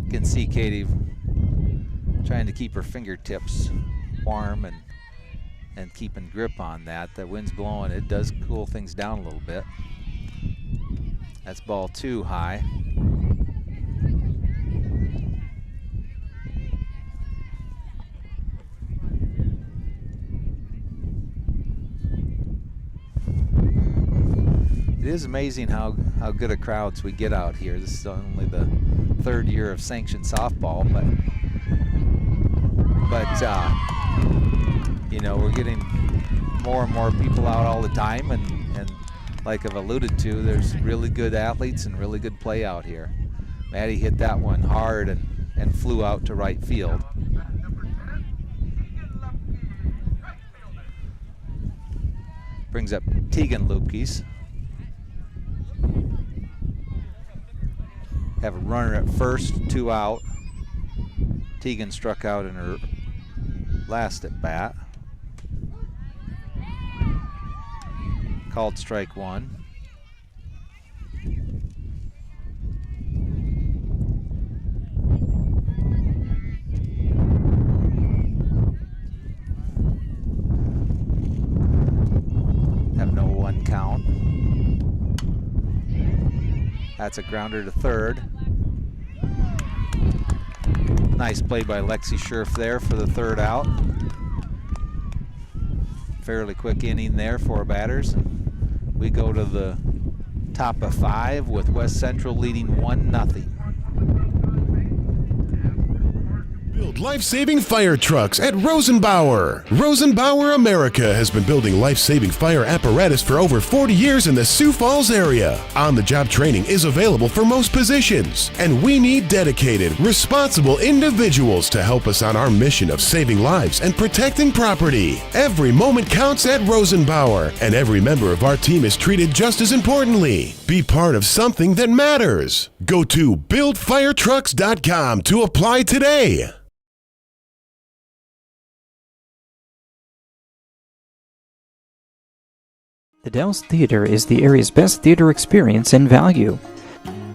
You can see Katie trying to keep her fingertips warm and keeping grip on that. The wind's blowing, it does cool things down a little bit. That's ball 2 high. It is amazing how good a crowds we get out here. This is only the 3rd year of sanctioned softball, but you know, we're getting more and more people out all the time, and like I've alluded to, there's really good athletes and really good play out here. Maddie hit that one hard and flew out to right field. Brings up Tegan Lupkes. Have a runner at first, 2 out. Tegan struck out in her last at bat. Called strike 1. Have no 1 count. That's a grounder to third. Nice play by Lexi Scherf there for the 3rd out. Fairly quick inning there for batters. We go to the top of 5 with West Central leading 1-0. Build life-saving fire trucks at Rosenbauer. Rosenbauer America has been building life-saving fire apparatus for over 40 years in the Sioux Falls area. On-the-job training is available for most positions, and we need dedicated, responsible individuals to help us on our mission of saving lives and protecting property. Every moment counts at Rosenbauer, and every member of our team is treated just as importantly. Be part of something that matters. Go to buildfiretrucks.com to apply today. The Dell's Theater is the area's best theater experience and value.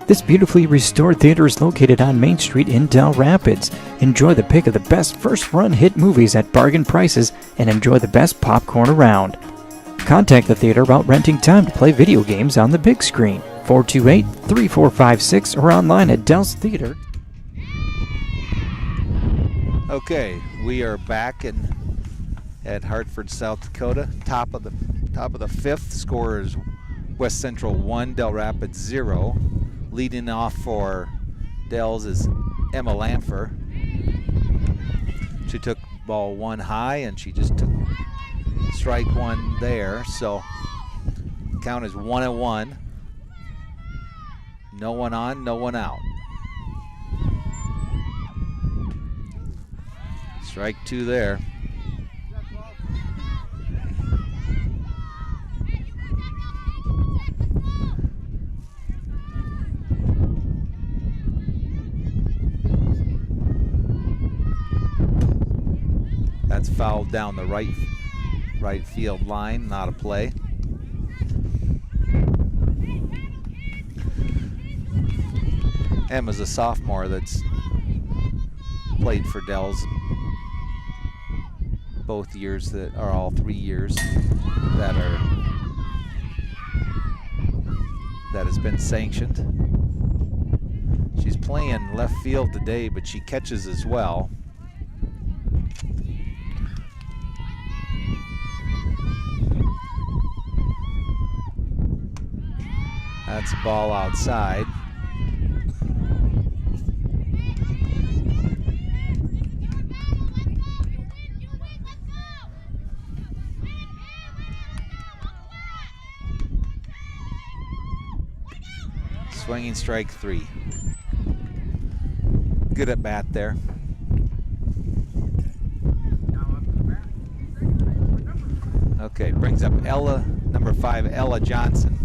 This beautifully restored theater is located on Main Street in Dell Rapids. Enjoy the pick of the best first-run hit movies at bargain prices and enjoy the best popcorn around. Contact the theater about renting time to play video games on the big screen. 428-3456 or online at Dell's Theater. Okay, we are back at Hartford, South Dakota. Top of the fifth. Score is West Central 1, Dell Rapids 0. Leading off for Dell's is Emma Lamfer. She took ball 1 high and she just took strike 1 there. So count is 1-1. No one on, no one out. Strike 2 there. That's fouled down the right field line, not a play. Emma's a sophomore that's played for Dell's both years, that are all 3 years that has been sanctioned. She's playing left field today, but she catches as well. That's a ball outside. Swinging strike 3. Good at bat there. Okay, brings up Ella, number 5, Ella Johnson.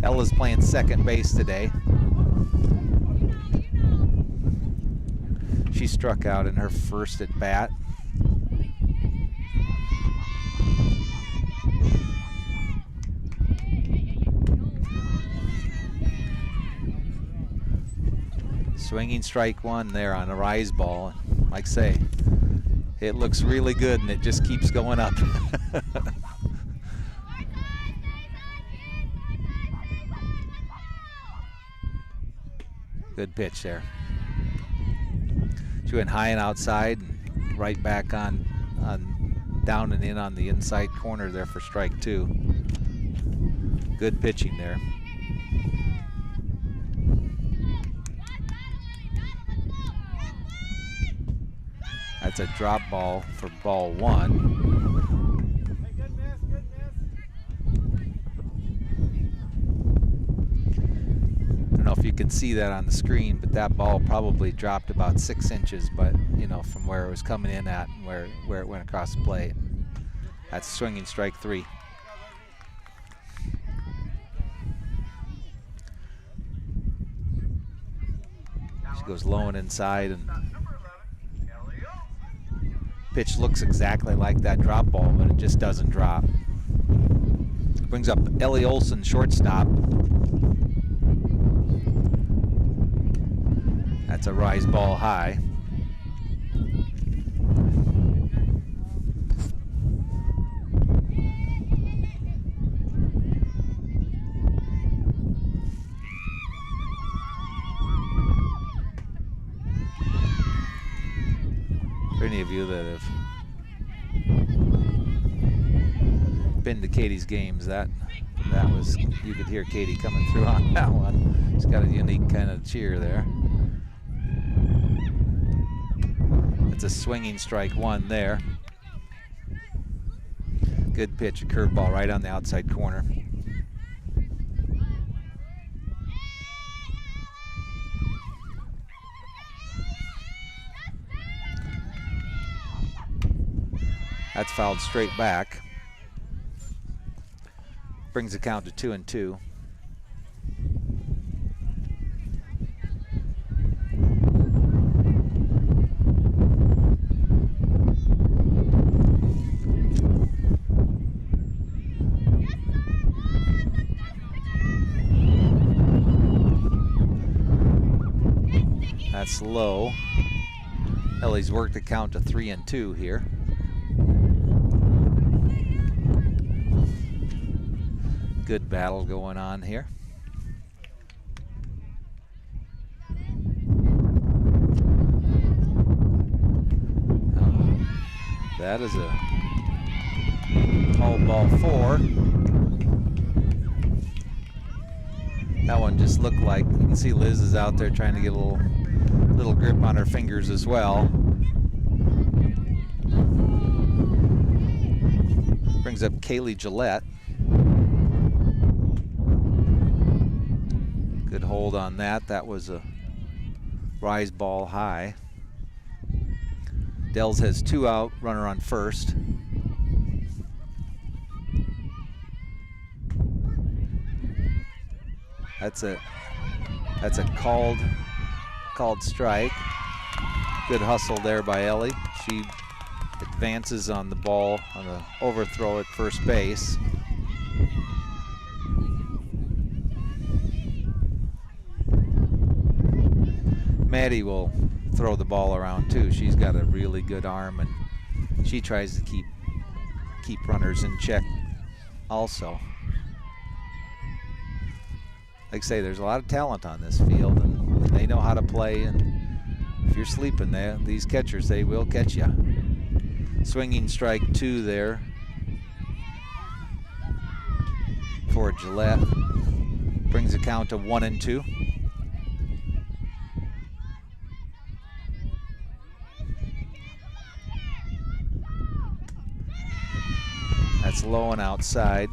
Ella's playing second base today. She struck out in her first at bat. Swinging strike 1 there on a rise ball. Like I say, it looks really good and it just keeps going up. Good pitch there. She went high and outside and right back on down and in on the inside corner there for strike 2. Good pitching there. That's a drop ball for ball 1. I don't know if you can see that on the screen, but that ball probably dropped about 6 inches, but you know, from where it was coming in at and where it went across the plate. That's swinging strike 3. She goes low and inside, and pitch looks exactly like that drop ball, but it just doesn't drop. Brings up Ellie Olson, shortstop. That's a rise ball high. For any of you that have been to Katie's games, that was, you could hear Katie coming through on that one. She's got a unique kind of cheer there. It's a swinging strike 1 there. Good pitch, a curveball right on the outside corner. That's fouled straight back. Brings the count to 2-2. That's low. Ellie's worked the count to 3-2 here. Good battle going on here. That is a tall ball 4. That one just looked like, you can see Liz is out there trying to get a little grip on her fingers as well. Brings up Kaylee Gillette. Good hold on that. That was a rise ball high. Dells has 2 out, runner on first. That's a called strike. Good hustle there by Ellie. She advances on the ball on the overthrow at first base. Maddie will throw the ball around too. She's got a really good arm, and she tries to keep runners in check also. Like I say, there's a lot of talent on this field, and they know how to play, and if you're sleeping there, these catchers, they will catch you. Swinging strike 2 there for Gillette. Brings the count to 1-2. That's low and outside.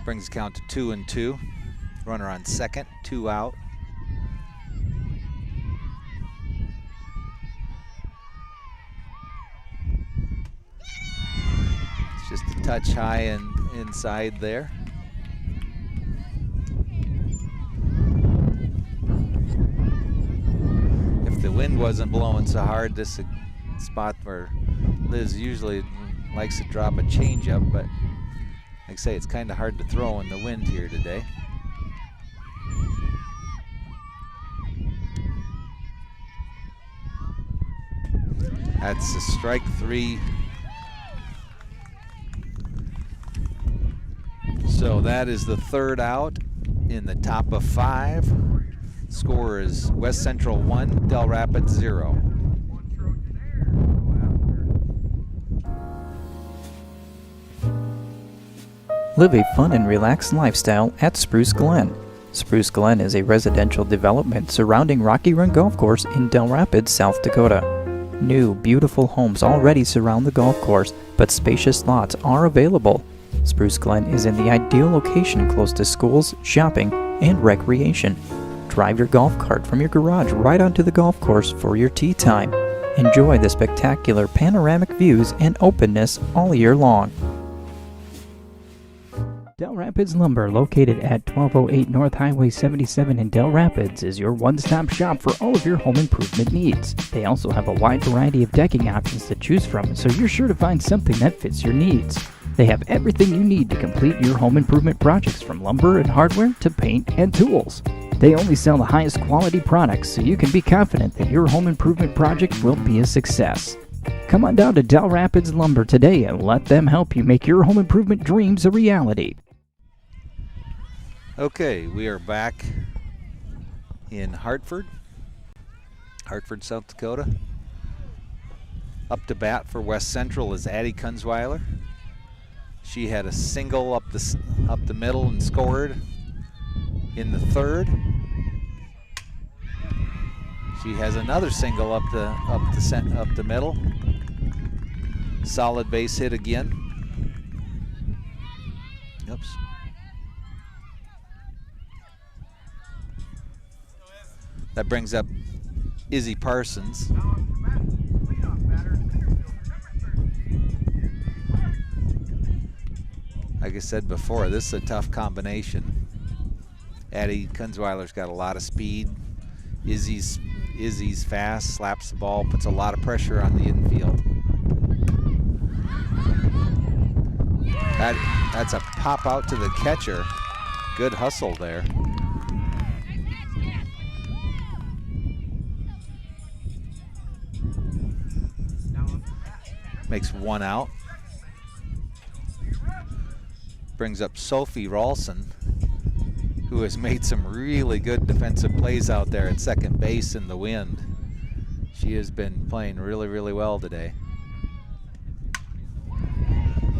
Brings the count to 2-2. Runner on second, 2 out. It's just a touch high and inside there. If the wind wasn't blowing so hard, this is a spot where Liz usually likes to drop a changeup, but like I say, it's kind of hard to throw in the wind here today. That's a strike 3. So that is the 3rd out in the top of 5. Score is West Central 1, Dell Rapids 0. Live a fun and relaxed lifestyle at Spruce Glen. Spruce Glen is a residential development surrounding Rocky Run Golf Course in Dell Rapids, South Dakota. New, beautiful homes already surround the golf course, but spacious lots are available. Spruce Glen is in the ideal location close to schools, shopping, and recreation. Drive your golf cart from your garage right onto the golf course for your tee time. Enjoy the spectacular panoramic views and openness all year long. Dell Rapids Lumber, located at 1208 North Highway 77 in Dell Rapids, is your one-stop shop for all of your home improvement needs. They also have a wide variety of decking options to choose from, so you're sure to find something that fits your needs. They have everything you need to complete your home improvement projects, from lumber and hardware to paint and tools. They only sell the highest quality products, so you can be confident that your home improvement project will be a success. Come on down to Dell Rapids Lumber today and let them help you make your home improvement dreams a reality. Okay, we are back in Hartford, South Dakota. Up to bat for West Central is Addie Kunzweiler. She had a single up the middle and scored in the 3rd. She has another single up the middle. Solid base hit again. Oops. That brings up Izzy Parsons. Like I said before, this is a tough combination. Addie Kunzweiler's got a lot of speed. Izzy's fast, slaps the ball, puts a lot of pressure on the infield. That's a pop out to the catcher. Good hustle there. Makes 1 out. brings up Sophie Ralston, who has made some really good defensive plays out there at second base in the wind. She has been playing really, really well today.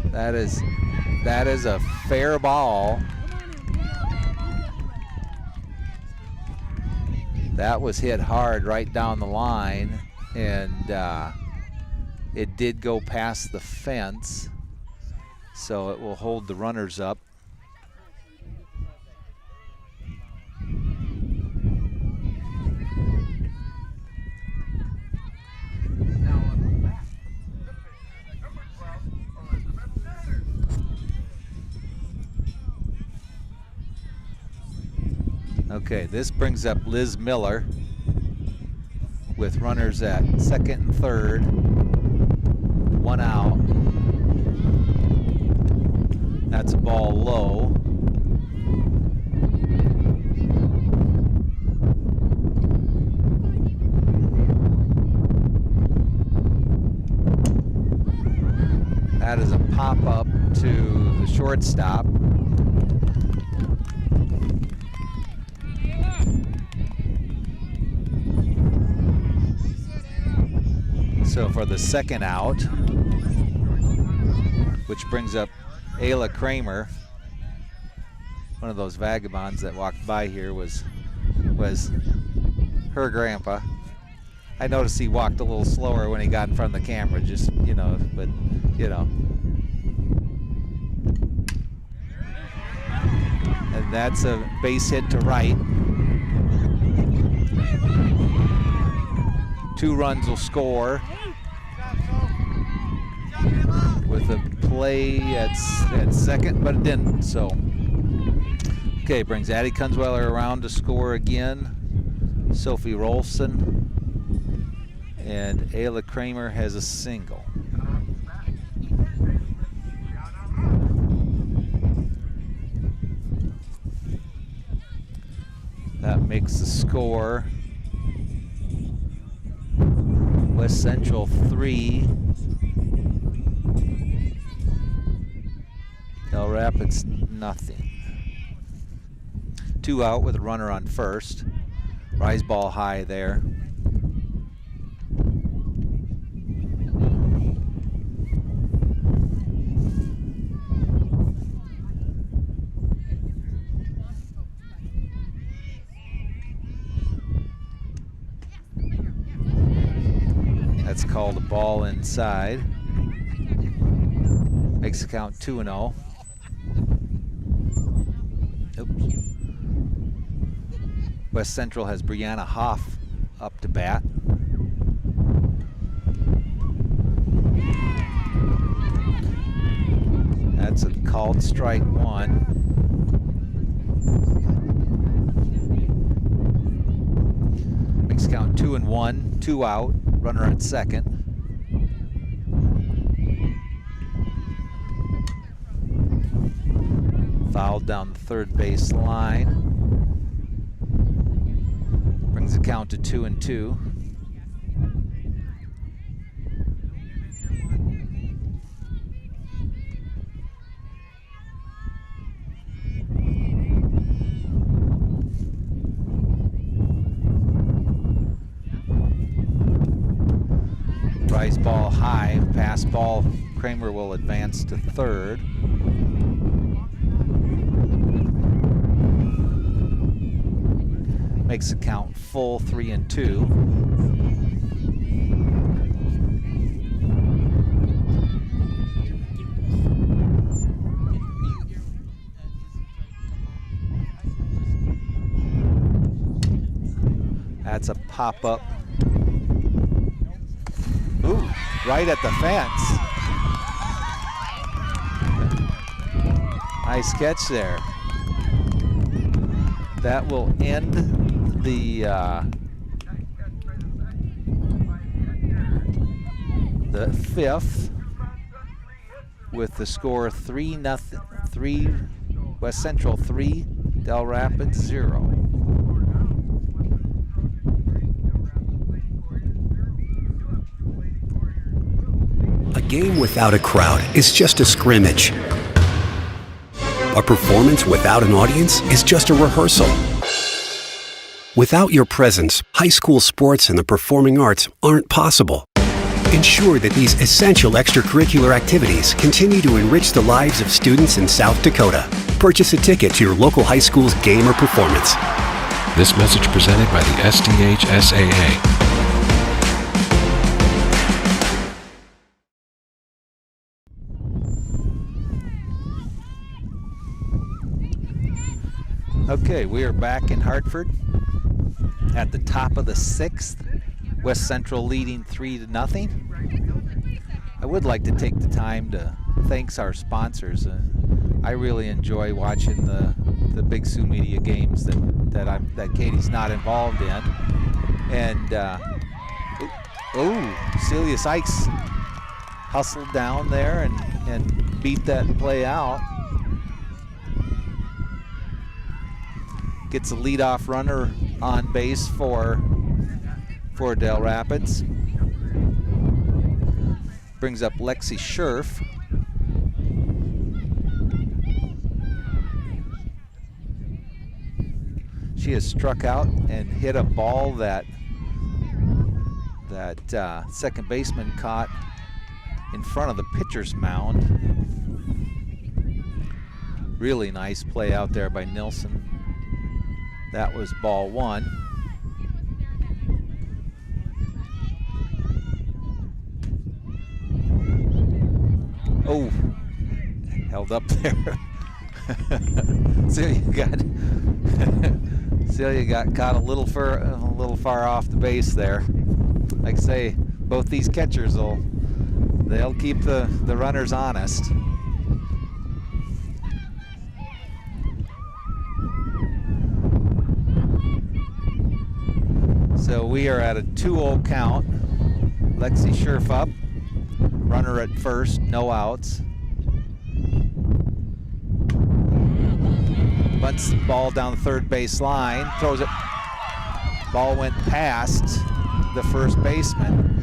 That is a fair ball. That was hit hard right down the line, and it did go past the fence, so it will hold the runners up. Okay, this brings up Liz Miller with runners at second and third, one out. That's a ball low. That is a pop-up to the shortstop. So for the second out, which brings up Ayla Kramer, one of those vagabonds that walked by here was her grandpa. I noticed he walked a little slower when he got in front of the camera, just, but. And that's a base hit to right. 2 runs will score with a play at second, but it didn't. So, okay, brings Addie Kunzweiler around to score again. Sophie Rolfson and Ayla Kramer has a single. That makes the score West Central 3, Dell Rapids nothing. 2 out with a runner on first. Rise ball high there. That's called a ball inside. Makes the count 2-0. Oops. West Central has Brianna Hoff up to bat. That's a called strike 1. Makes the count 2-1, 2 out. Runner at second. Fouled down the third base line. Brings the count to 2-2. Rise ball high, pass ball. Kramer will advance to third. Makes the count full 3-2. That's a pop-up. Ooh, right at the fence. Nice catch there. That will end the fifth with the score 3-0. West Central 3, Dell Rapids 0. A game without a crowd is just a scrimmage. A performance without an audience is just a rehearsal. Without your presence, high school sports and the performing arts aren't possible. Ensure that these essential extracurricular activities continue to enrich the lives of students in South Dakota. Purchase a ticket to your local high school's game or performance. This message presented by the SDHSAA. Okay, we are back in Hartford at the top of the 6th. West Central leading 3-0. I would like to take the time to thank our sponsors. I really enjoy watching the Big Sioux Media games that Katie's not involved in. And Celia Sykes hustled down there and beat that play out. Gets a leadoff runner on base for Dell Rapids. Brings up Lexi Scherf. She has struck out and hit a ball that second baseman caught in front of the pitcher's mound. Really nice play out there by Nilsson. That was ball 1. Oh, held up there. Celia got caught a little far off the base there. Like I say, both these catchers they'll keep the runners honest. So we are at a 2-0 count. Lexi Scherf up. Runner at first, no outs. Bunts the ball down the third base line, throws it. Ball went past the first baseman.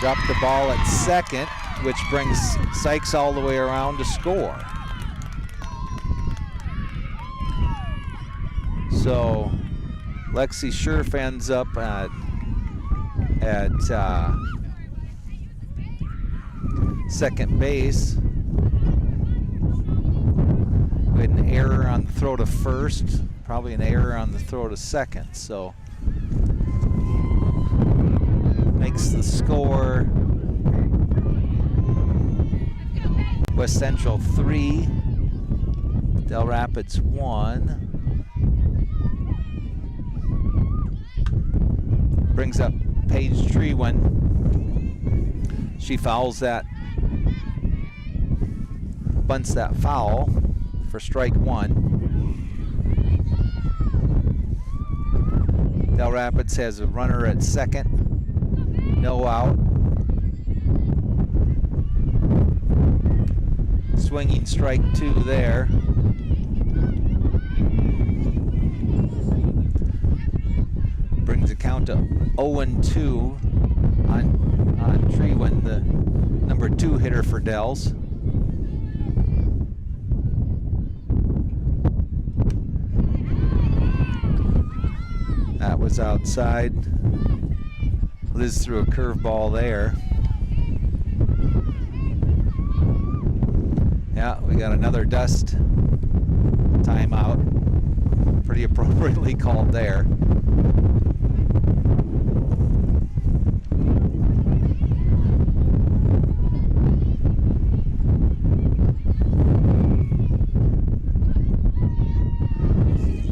Dropped the ball at second, which brings Sykes all the way around to score. So Lexi Scherf ends up at second base. We had an error on the throw to first, probably an error on the throw to second. So makes the score West Central 3, Dell Rapids 1. Brings up Paige Trewen. She fouls that, bunts that foul for strike 1. Dell Rapids has a runner at second, no out. Swinging strike 2 there. Brings the count to 0-2 on Trewen, the number 2 hitter for Dells. That was outside. Liz threw a curveball there. Yeah, we got another dust timeout. Pretty appropriately called there.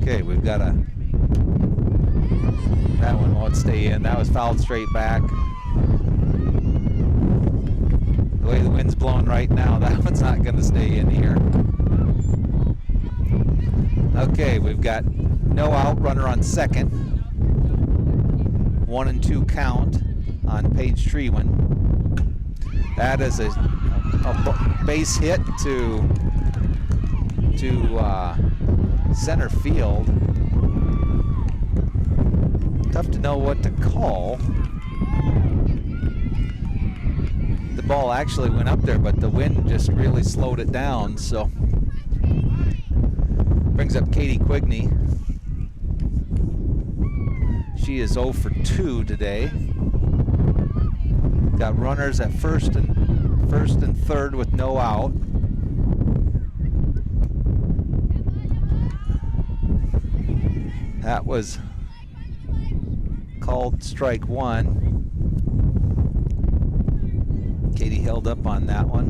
Okay, we've got that one won't stay in. That was fouled straight back. The way the wind's blowing right now, that one's not going to stay in here. Okay, we've got no out, runner on second. 1-2 count on Paige Trewen. That is a base hit to center field. Tough to know what to call. The ball actually went up there, but the wind just really slowed it down, so brings up Katie Kvigne. She is 0 for 2 today. Got runners at first and third with no out. That was called strike one. Katie held up on that one.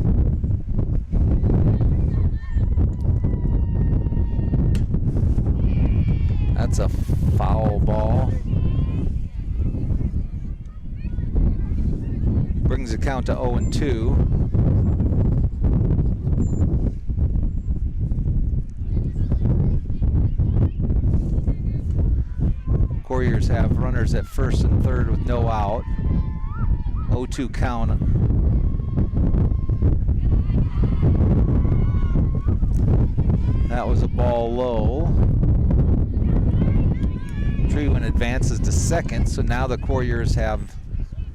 That's a foul ball. Brings the count to 0 and 2. Quarriers have runners at first and third with no out. 0-2 count. That was a ball low. Trewin advances to second, so now the Quarriers have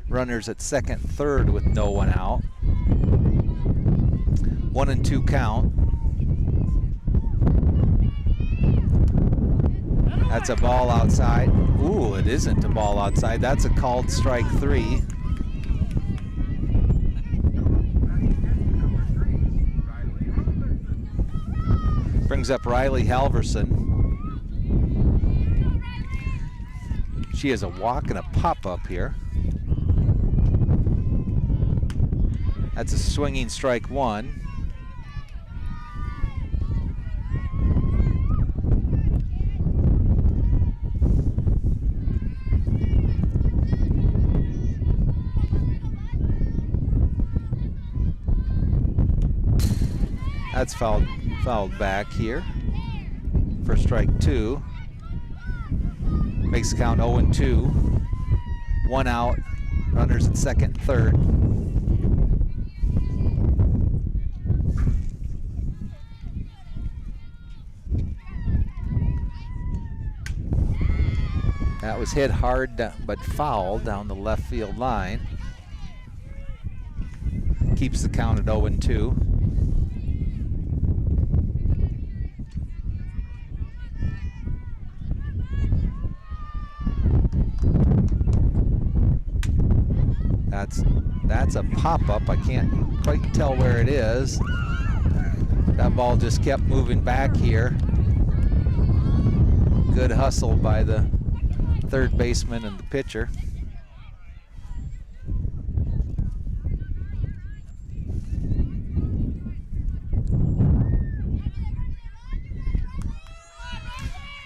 runners at second, third with no one out. 1 and 2 count. That's a ball outside. Ooh, it isn't a ball outside. That's a called strike 3. Brings up Riley Halverson. She has a walk and a pop-up here. That's a swinging strike 1. That's fouled back here for strike 2. Makes the count 0 and 2. 1 out. Runners at second, third. That was hit hard but foul down the left field line. Keeps the count at 0 and 2. That's a pop-up. I can't quite tell where it is. That ball just kept moving back here. Good hustle by the third baseman and the pitcher.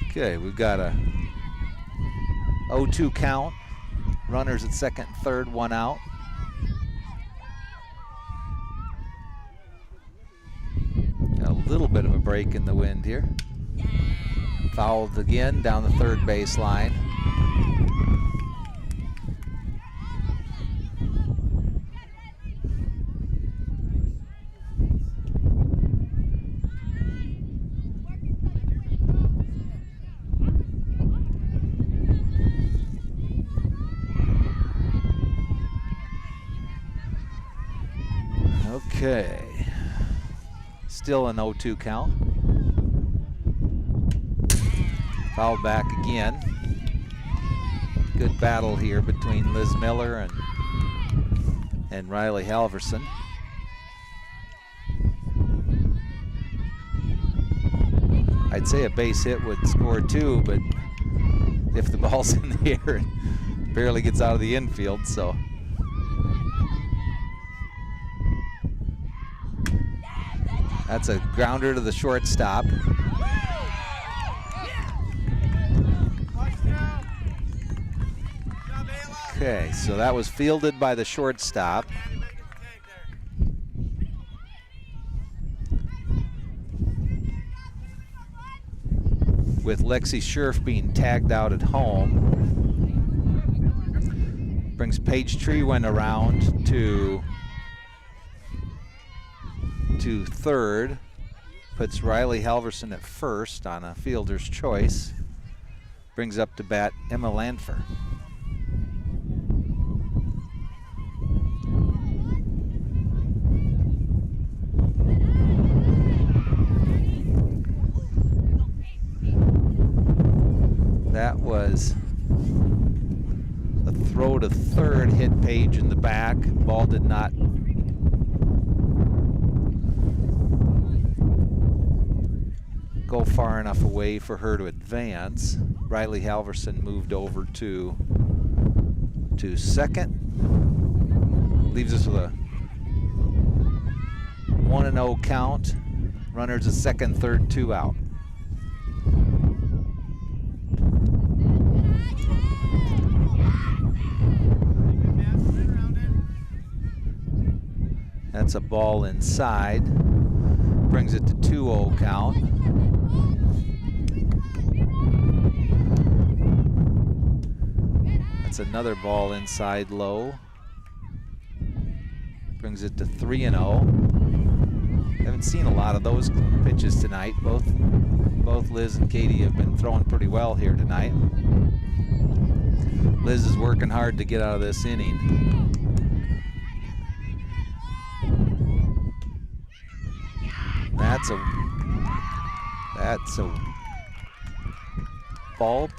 Okay, we've got a 0-2 count. Runners at second and third, 1 out. Got a little bit of a break in the wind here. Fouled again down the third base line. Okay, still an 0-2 count. Foul back again. Good battle here between Liz Miller and Riley Halverson. I'd say a base hit would score 2, but if the ball's in the air, it barely gets out of the infield, so. That's a grounder to the shortstop. Okay, so that was fielded by the shortstop. With Lexi Scherf being tagged out at home. Brings Paige Trewin around to third, puts Riley Halverson at first on a fielder's choice. Brings up to bat Emma Lanfer. was a throw to third, hit Page in the back. Ball did not go far enough away for her to advance. Riley Halverson moved over to second. Leaves us with a 1-0 count. Runners at second, third, 2 out. That's a ball inside. Brings it to 2-0 count. That's another ball inside low. Brings it to 3-0. Haven't seen a lot of those pitches tonight. Both Liz and Katie have been throwing pretty well here tonight. Liz is working hard to get out of this inning. That's a ball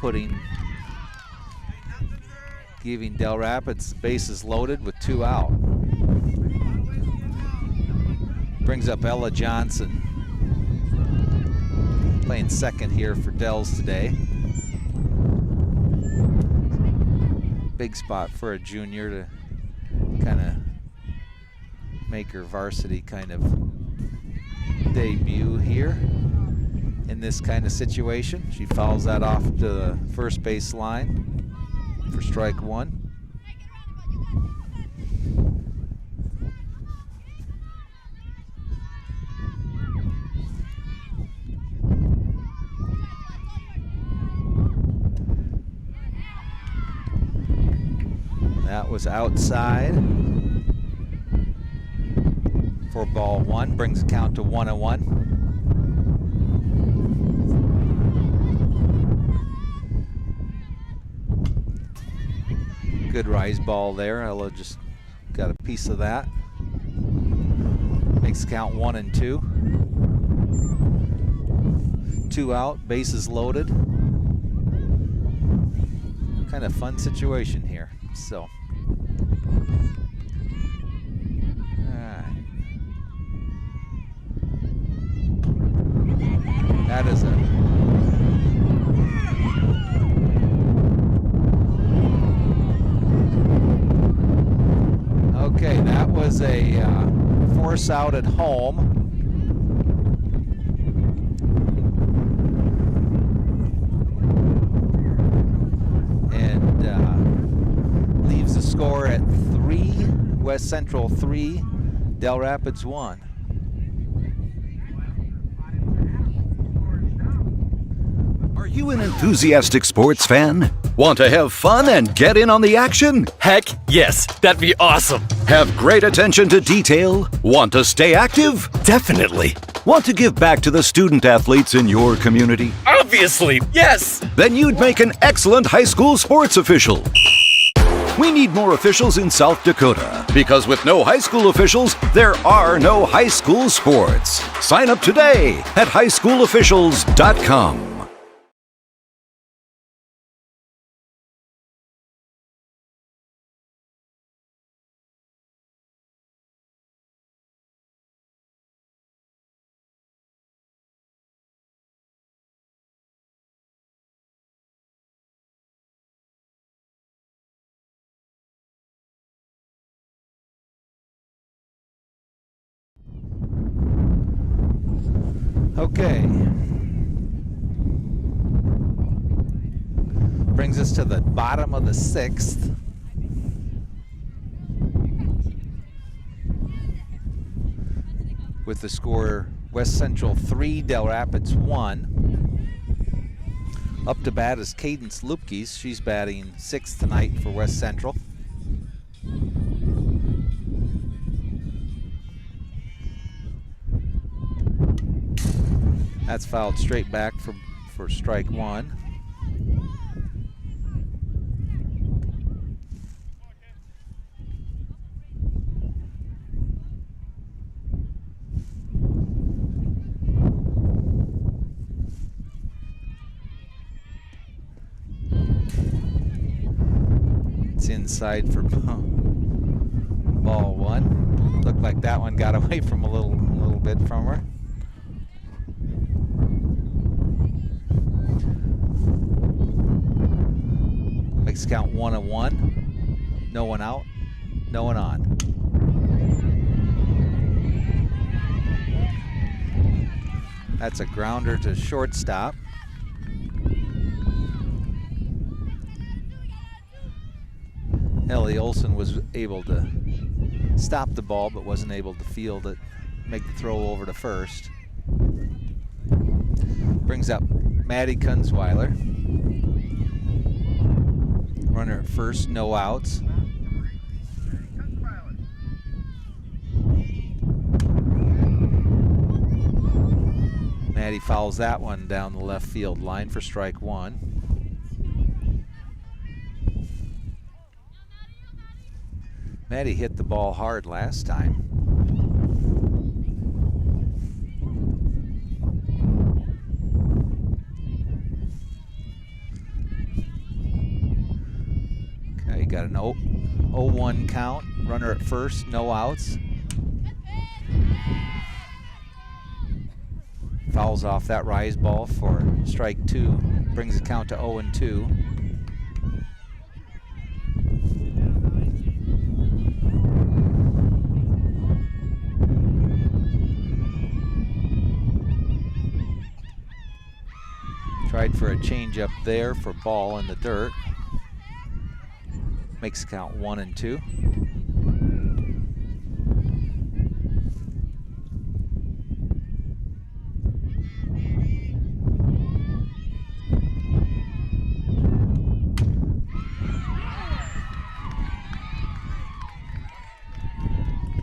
giving Dell Rapids bases loaded with 2 out. Brings up Ella Johnson, playing second here for Dells today. Big spot for a junior to kind of make her varsity kind of debut here in this kind of situation. She fouls that off to the first base line for strike 1. That was outside for ball 1. Brings the count to 1-1. Good rise ball there. Ella just got a piece of that. Makes the count 1-2. 2 out, bases loaded. Kind of fun situation here. So, that is okay, that was a force out at home. And leaves the score at 3, West Central 3, Dell Rapids 1. Are you an enthusiastic sports fan? Want to have fun and get in on the action? Heck yes, that'd be awesome. Have great attention to detail? Want to stay active? Definitely. Want to give back to the student athletes in your community? Obviously, yes. Then you'd make an excellent high school sports official. We need more officials in South Dakota, because with no high school officials, there are no high school sports. Sign up today at highschoolofficials.com. Okay. Brings us to the bottom of the 6th. With the score West Central 3, Dell Rapids 1. Up to bat is Cadence Lupkes. She's batting 6th tonight for West Central. That's fouled straight back for strike 1. inside for ball one. Looked like that one got away from a little bit from her. Makes count 1-1. No one out, no one on. That's a grounder to shortstop. Ellie Olson was able to stop the ball, but wasn't able to field it, make the throw over to first. Brings up Maddie Kunzweiler. Runner at first, no outs. Maddie fouls that one down the left field line for strike one. Maddie hit the ball hard last time. Okay, got an 0-1 count. Runner at first, no outs. Fouls off that rise ball for strike two. Brings the count to 0-2. Tried for a changeup there for ball in the dirt. Makes the count 1-2.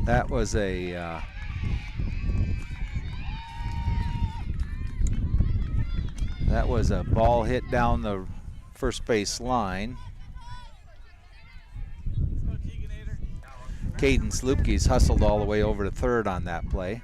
That was a ball hit down the first base line. Caden Slupke's hustled all the way over to third on that play.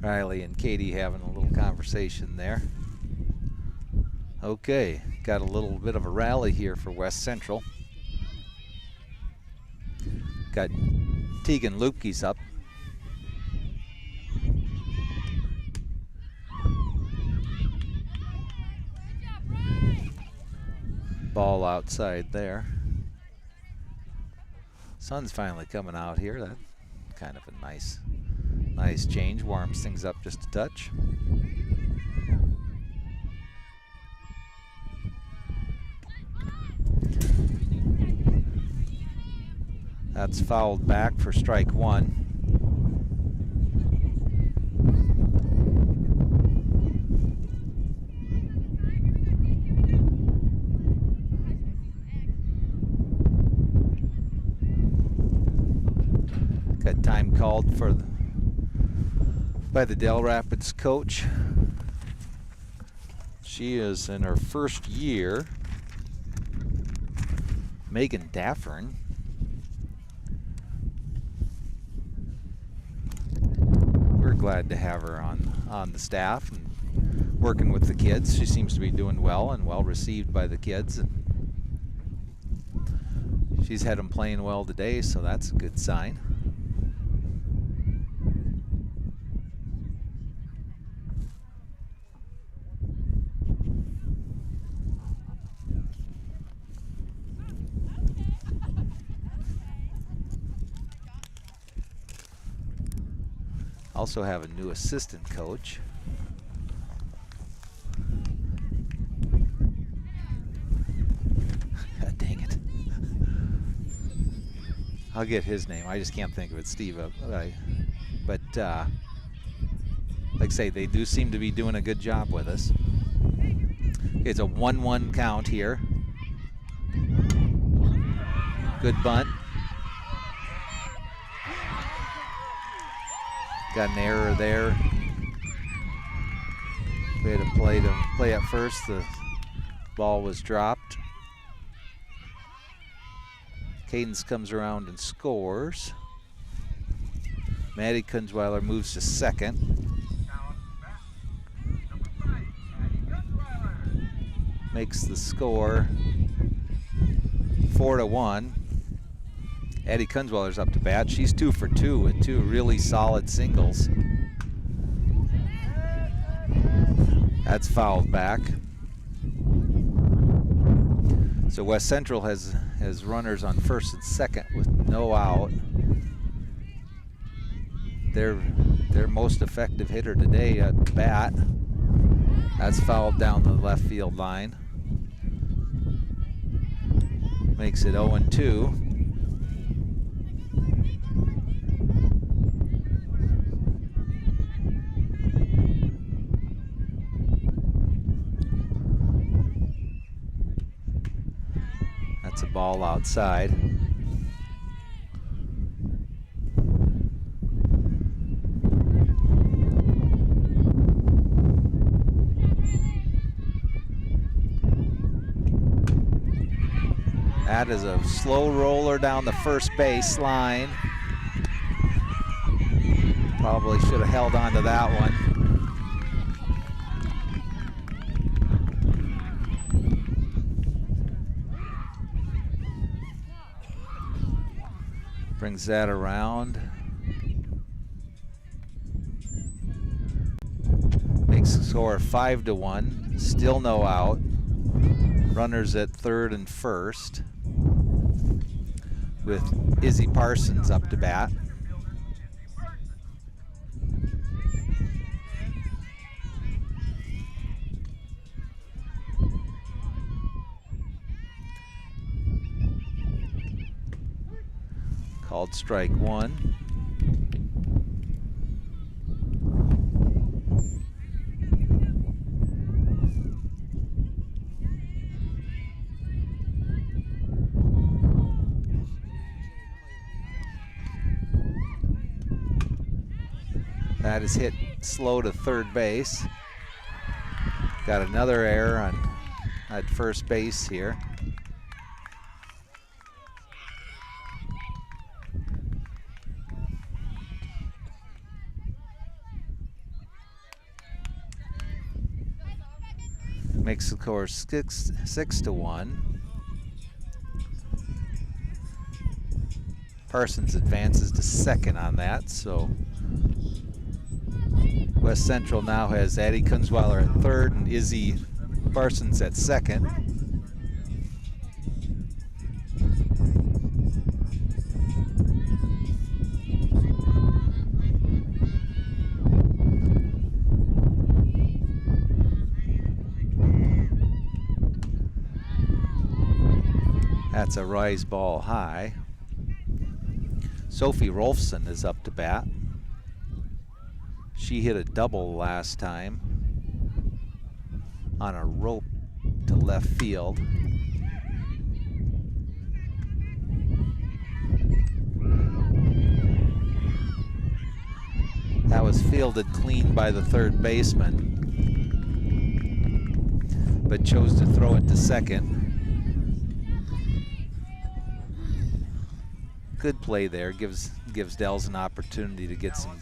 Riley and Katie having a little conversation there. Okay, got a little bit of a rally here for West Central. Got Tegan Lupke's up. Ball outside there. Sun's finally coming out here. That's kind of a nice change. Warms things up just a touch. That's fouled back for strike one. Got time called for by the Dell Rapids coach. She is in her first year. Megan Daffern. We're glad to have her on the staff and working with the kids. She seems to be doing well and well received by the kids. And she's had them playing well today, so that's a good sign. Also have a new assistant coach. God dang it. I'll get his name. I just can't think of it. Steve. But like I say, they do seem to be doing a good job with us. Okay, it's a 1-1 count here. Good bunt. Got an error there. We had a play at first. The ball was dropped. Cadence comes around and scores. Maddie Kunzweiler moves to second. Makes the score 4-1. Addie Kunzweiler's up to bat. She's 2 for 2 with 2 really solid singles. That's fouled back. So West Central has runners on first and second with no out. Their most effective hitter today at the bat. That's fouled down the left field line. Makes it 0-2. That's a ball outside. That is a slow roller down the first base line. Probably should have held on to that one. Brings that around. Makes the score 5-1. Still no out. Runners at third and first, with Izzy Parsons up to bat. Called strike one. That is hit slow to third base. Got another error at first base here. Makes the score 6-1. Parsons advances to second on that, so West Central now has Addie Kunzweiler at third and Izzy Parsons at second. That's a rise ball high. Sophie Rolfson is up to bat. She hit a double last time on a rope to left field. That was fielded clean by the third baseman, but chose to throw it to second. Good play there. Gives Dells an opportunity to get some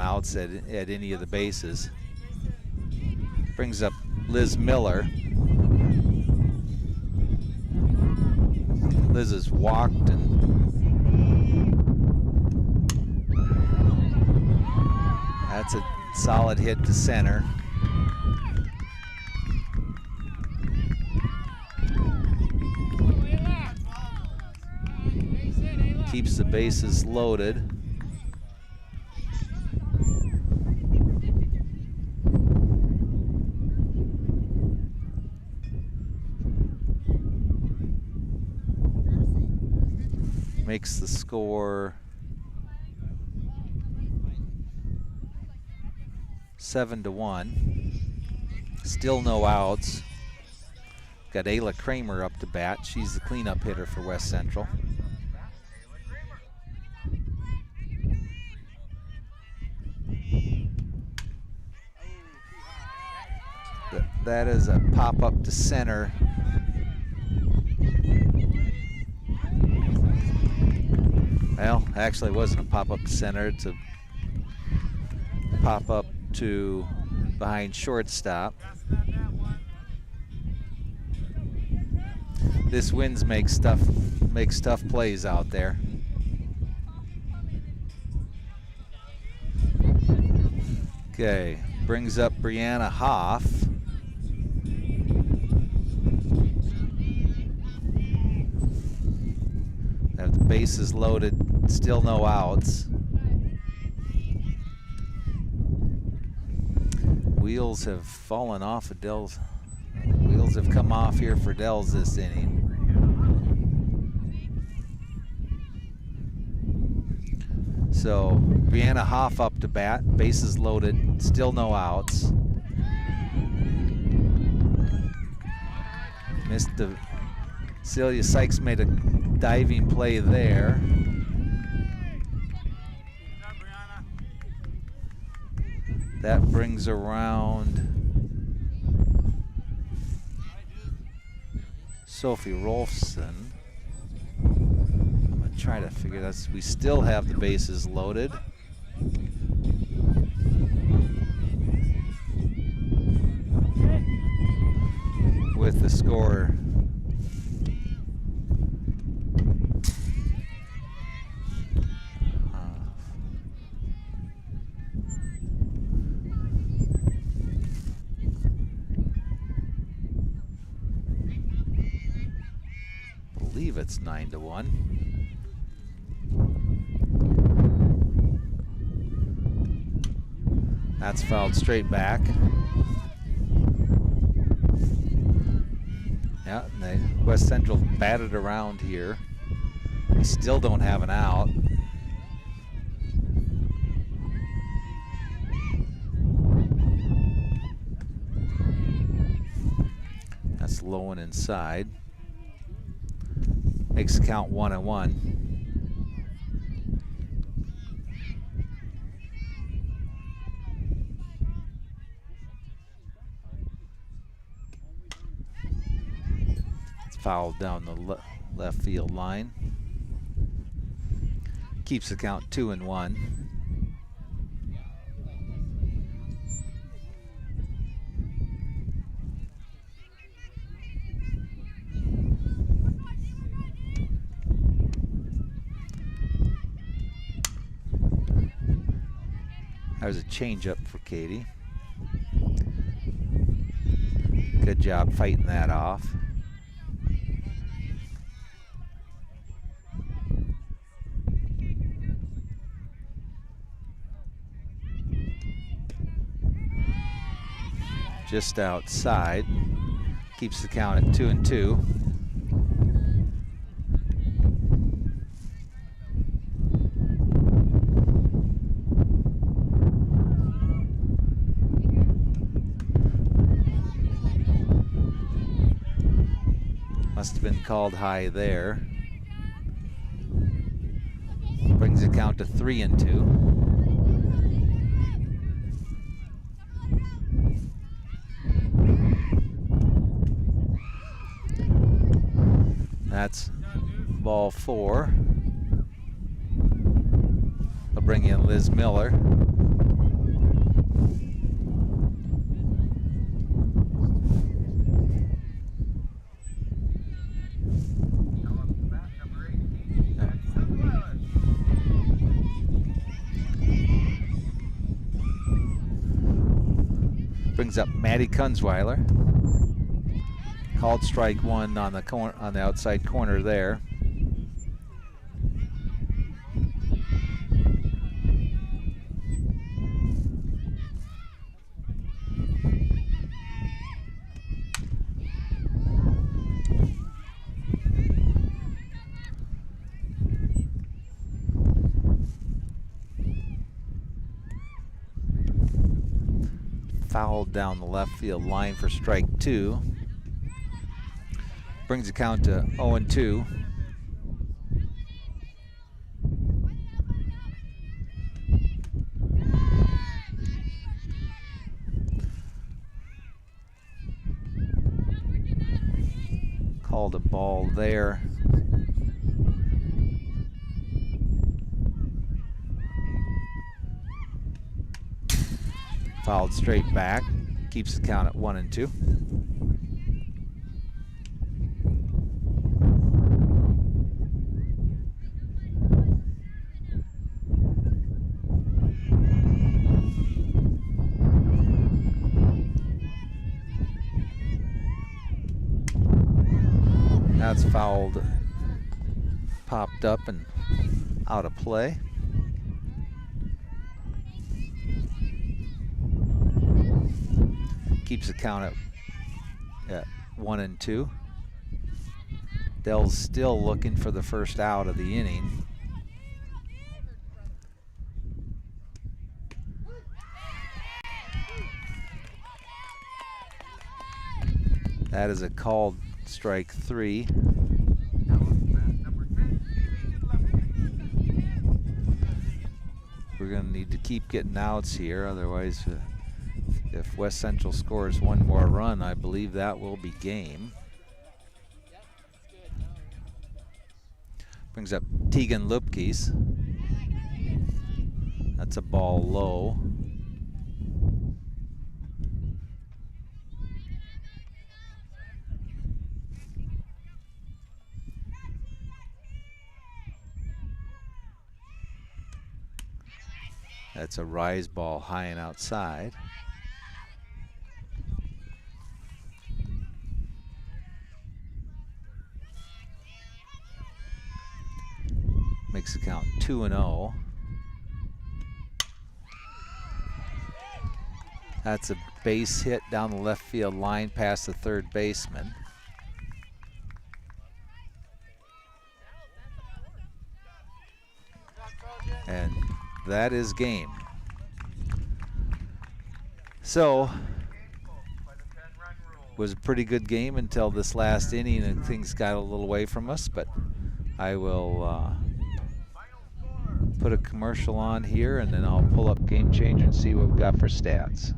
outs at any of the bases. Brings up Liz Miller. Liz has walked and that's a solid hit to center. Keeps the bases loaded. Makes the score 7-1. Still no outs. Got Ayla Kramer up to bat. She's the cleanup hitter for West Central. That is a pop up to center. Well, actually it wasn't a pop up to center. It's a pop up to behind shortstop. This winds makes tough plays out there. Okay, brings up Brianna Hoff. Have the bases loaded, still no outs. Wheels have fallen off of Dell's. Wheels have come off here for Dell's this inning. So Brianna Hoff up to bat, bases loaded, still no outs. Missed the. Celia Sykes made a diving play there. That brings around Sophie Rolfson. I'm gonna try to figure this. We still have the bases loaded. With the score it's 9-1. That's fouled straight back. Yeah, and they, West Central batted around here. They still don't have an out. That's low and inside. Makes the count 1-1. It's fouled down the left field line. Keeps the count 2-1. There's a changeup for Katie. Good job fighting that off. Just outside. Keeps the count at 2-2. Must have been called high there. Brings the count to 3-2. That's ball 4. I'll bring in Liz Miller. Brings up Maddie Kunzweiler. Called strike 1 on the outside corner there. Fouled down the left field line for strike 2. Brings the count to 0-2. Called a ball there. Fouled straight back. Keeps the count at 1-2. That's fouled, popped up and out of play. Keeps the count at 1-2. Dell's still looking for the first out of the inning. That is a called strike 3. We're going to need to keep getting outs here, otherwise if West Central scores one more run, I believe that will be game. Brings up Tegan Lupkes. That's a ball low. That's a rise ball high and outside. Makes the count 2-0. That's a base hit down the left field line past the third baseman. And that is game. So, was a pretty good game until this last inning and things got a little away from us, but I will put a commercial on here and then I'll pull up Game Changer and see what we've got for stats.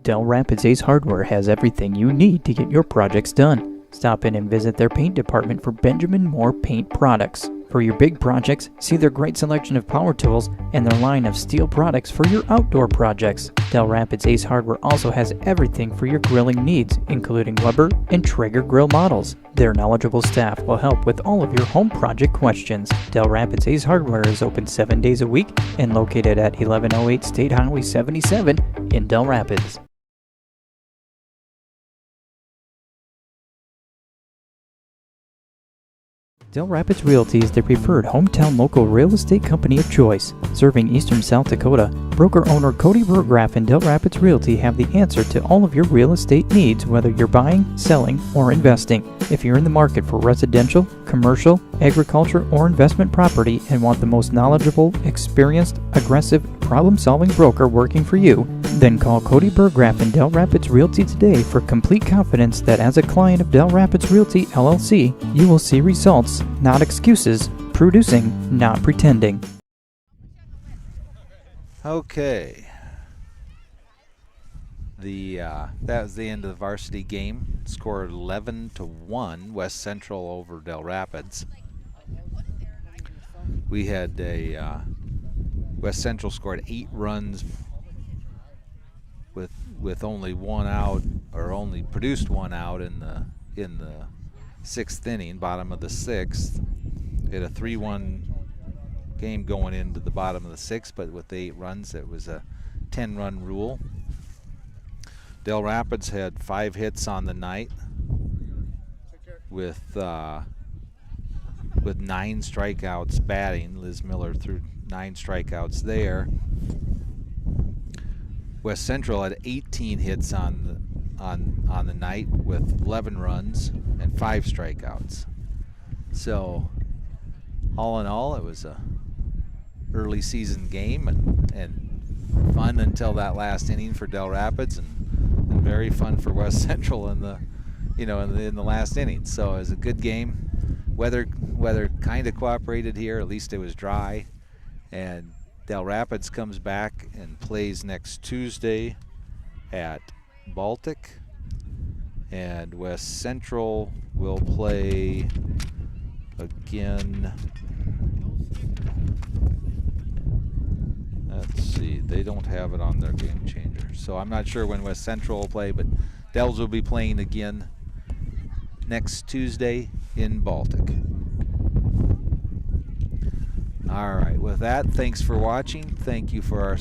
Dell Rapids Ace Hardware has everything you need to get your projects done. Stop in and visit their paint department for Benjamin Moore paint products. For your big projects, see their great selection of power tools and their line of steel products for your outdoor projects. Dell Rapids Ace Hardware also has everything for your grilling needs, including Weber and Traeger grill models. Their knowledgeable staff will help with all of your home project questions. Dell Rapids Ace Hardware is open 7 days a week and located at 1108 State Highway 77 in Dell Rapids. Dell Rapids Realty is the preferred hometown local real estate company of choice. Serving eastern South Dakota, broker-owner Cody Burgraff and Dell Rapids Realty have the answer to all of your real estate needs, whether you're buying, selling, or investing. If you're in the market for residential, commercial, agriculture, or investment property and want the most knowledgeable, experienced, aggressive, problem-solving broker working for you, then call Cody Burgraff and Dell Rapids Realty today for complete confidence that as a client of Dell Rapids Realty LLC, you will see results, not excuses, producing, not pretending. Okay. That was the end of the varsity game. Scored 11-1, West Central over Dell Rapids. We had West Central scored 8 runs with only one out, or only produced one out in the 6th inning, bottom of the 6th. We had a 3-1 game going into the bottom of the 6th, but with the 8 runs, it was a 10-run rule. Dell Rapids had 5 hits on the night with 9 strikeouts batting. Liz Miller threw 9 strikeouts there. West Central had 18 hits on the night with 11 runs and 5 strikeouts. So all in all, it was a early season game and fun until that last inning for Dell Rapids, and very fun for West Central in the last inning. So it was a good game. Weather kind of cooperated here. At least it was dry. And Dell Rapids comes back and plays next Tuesday at Baltic. And West Central will play again. Let's see, they don't have it on their game changer. So I'm not sure when West Central will play, but Dells will be playing again next Tuesday in Baltic. All right, with that, thanks for watching. Thank you for our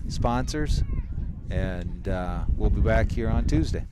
sponsors, and we'll be back here on Tuesday.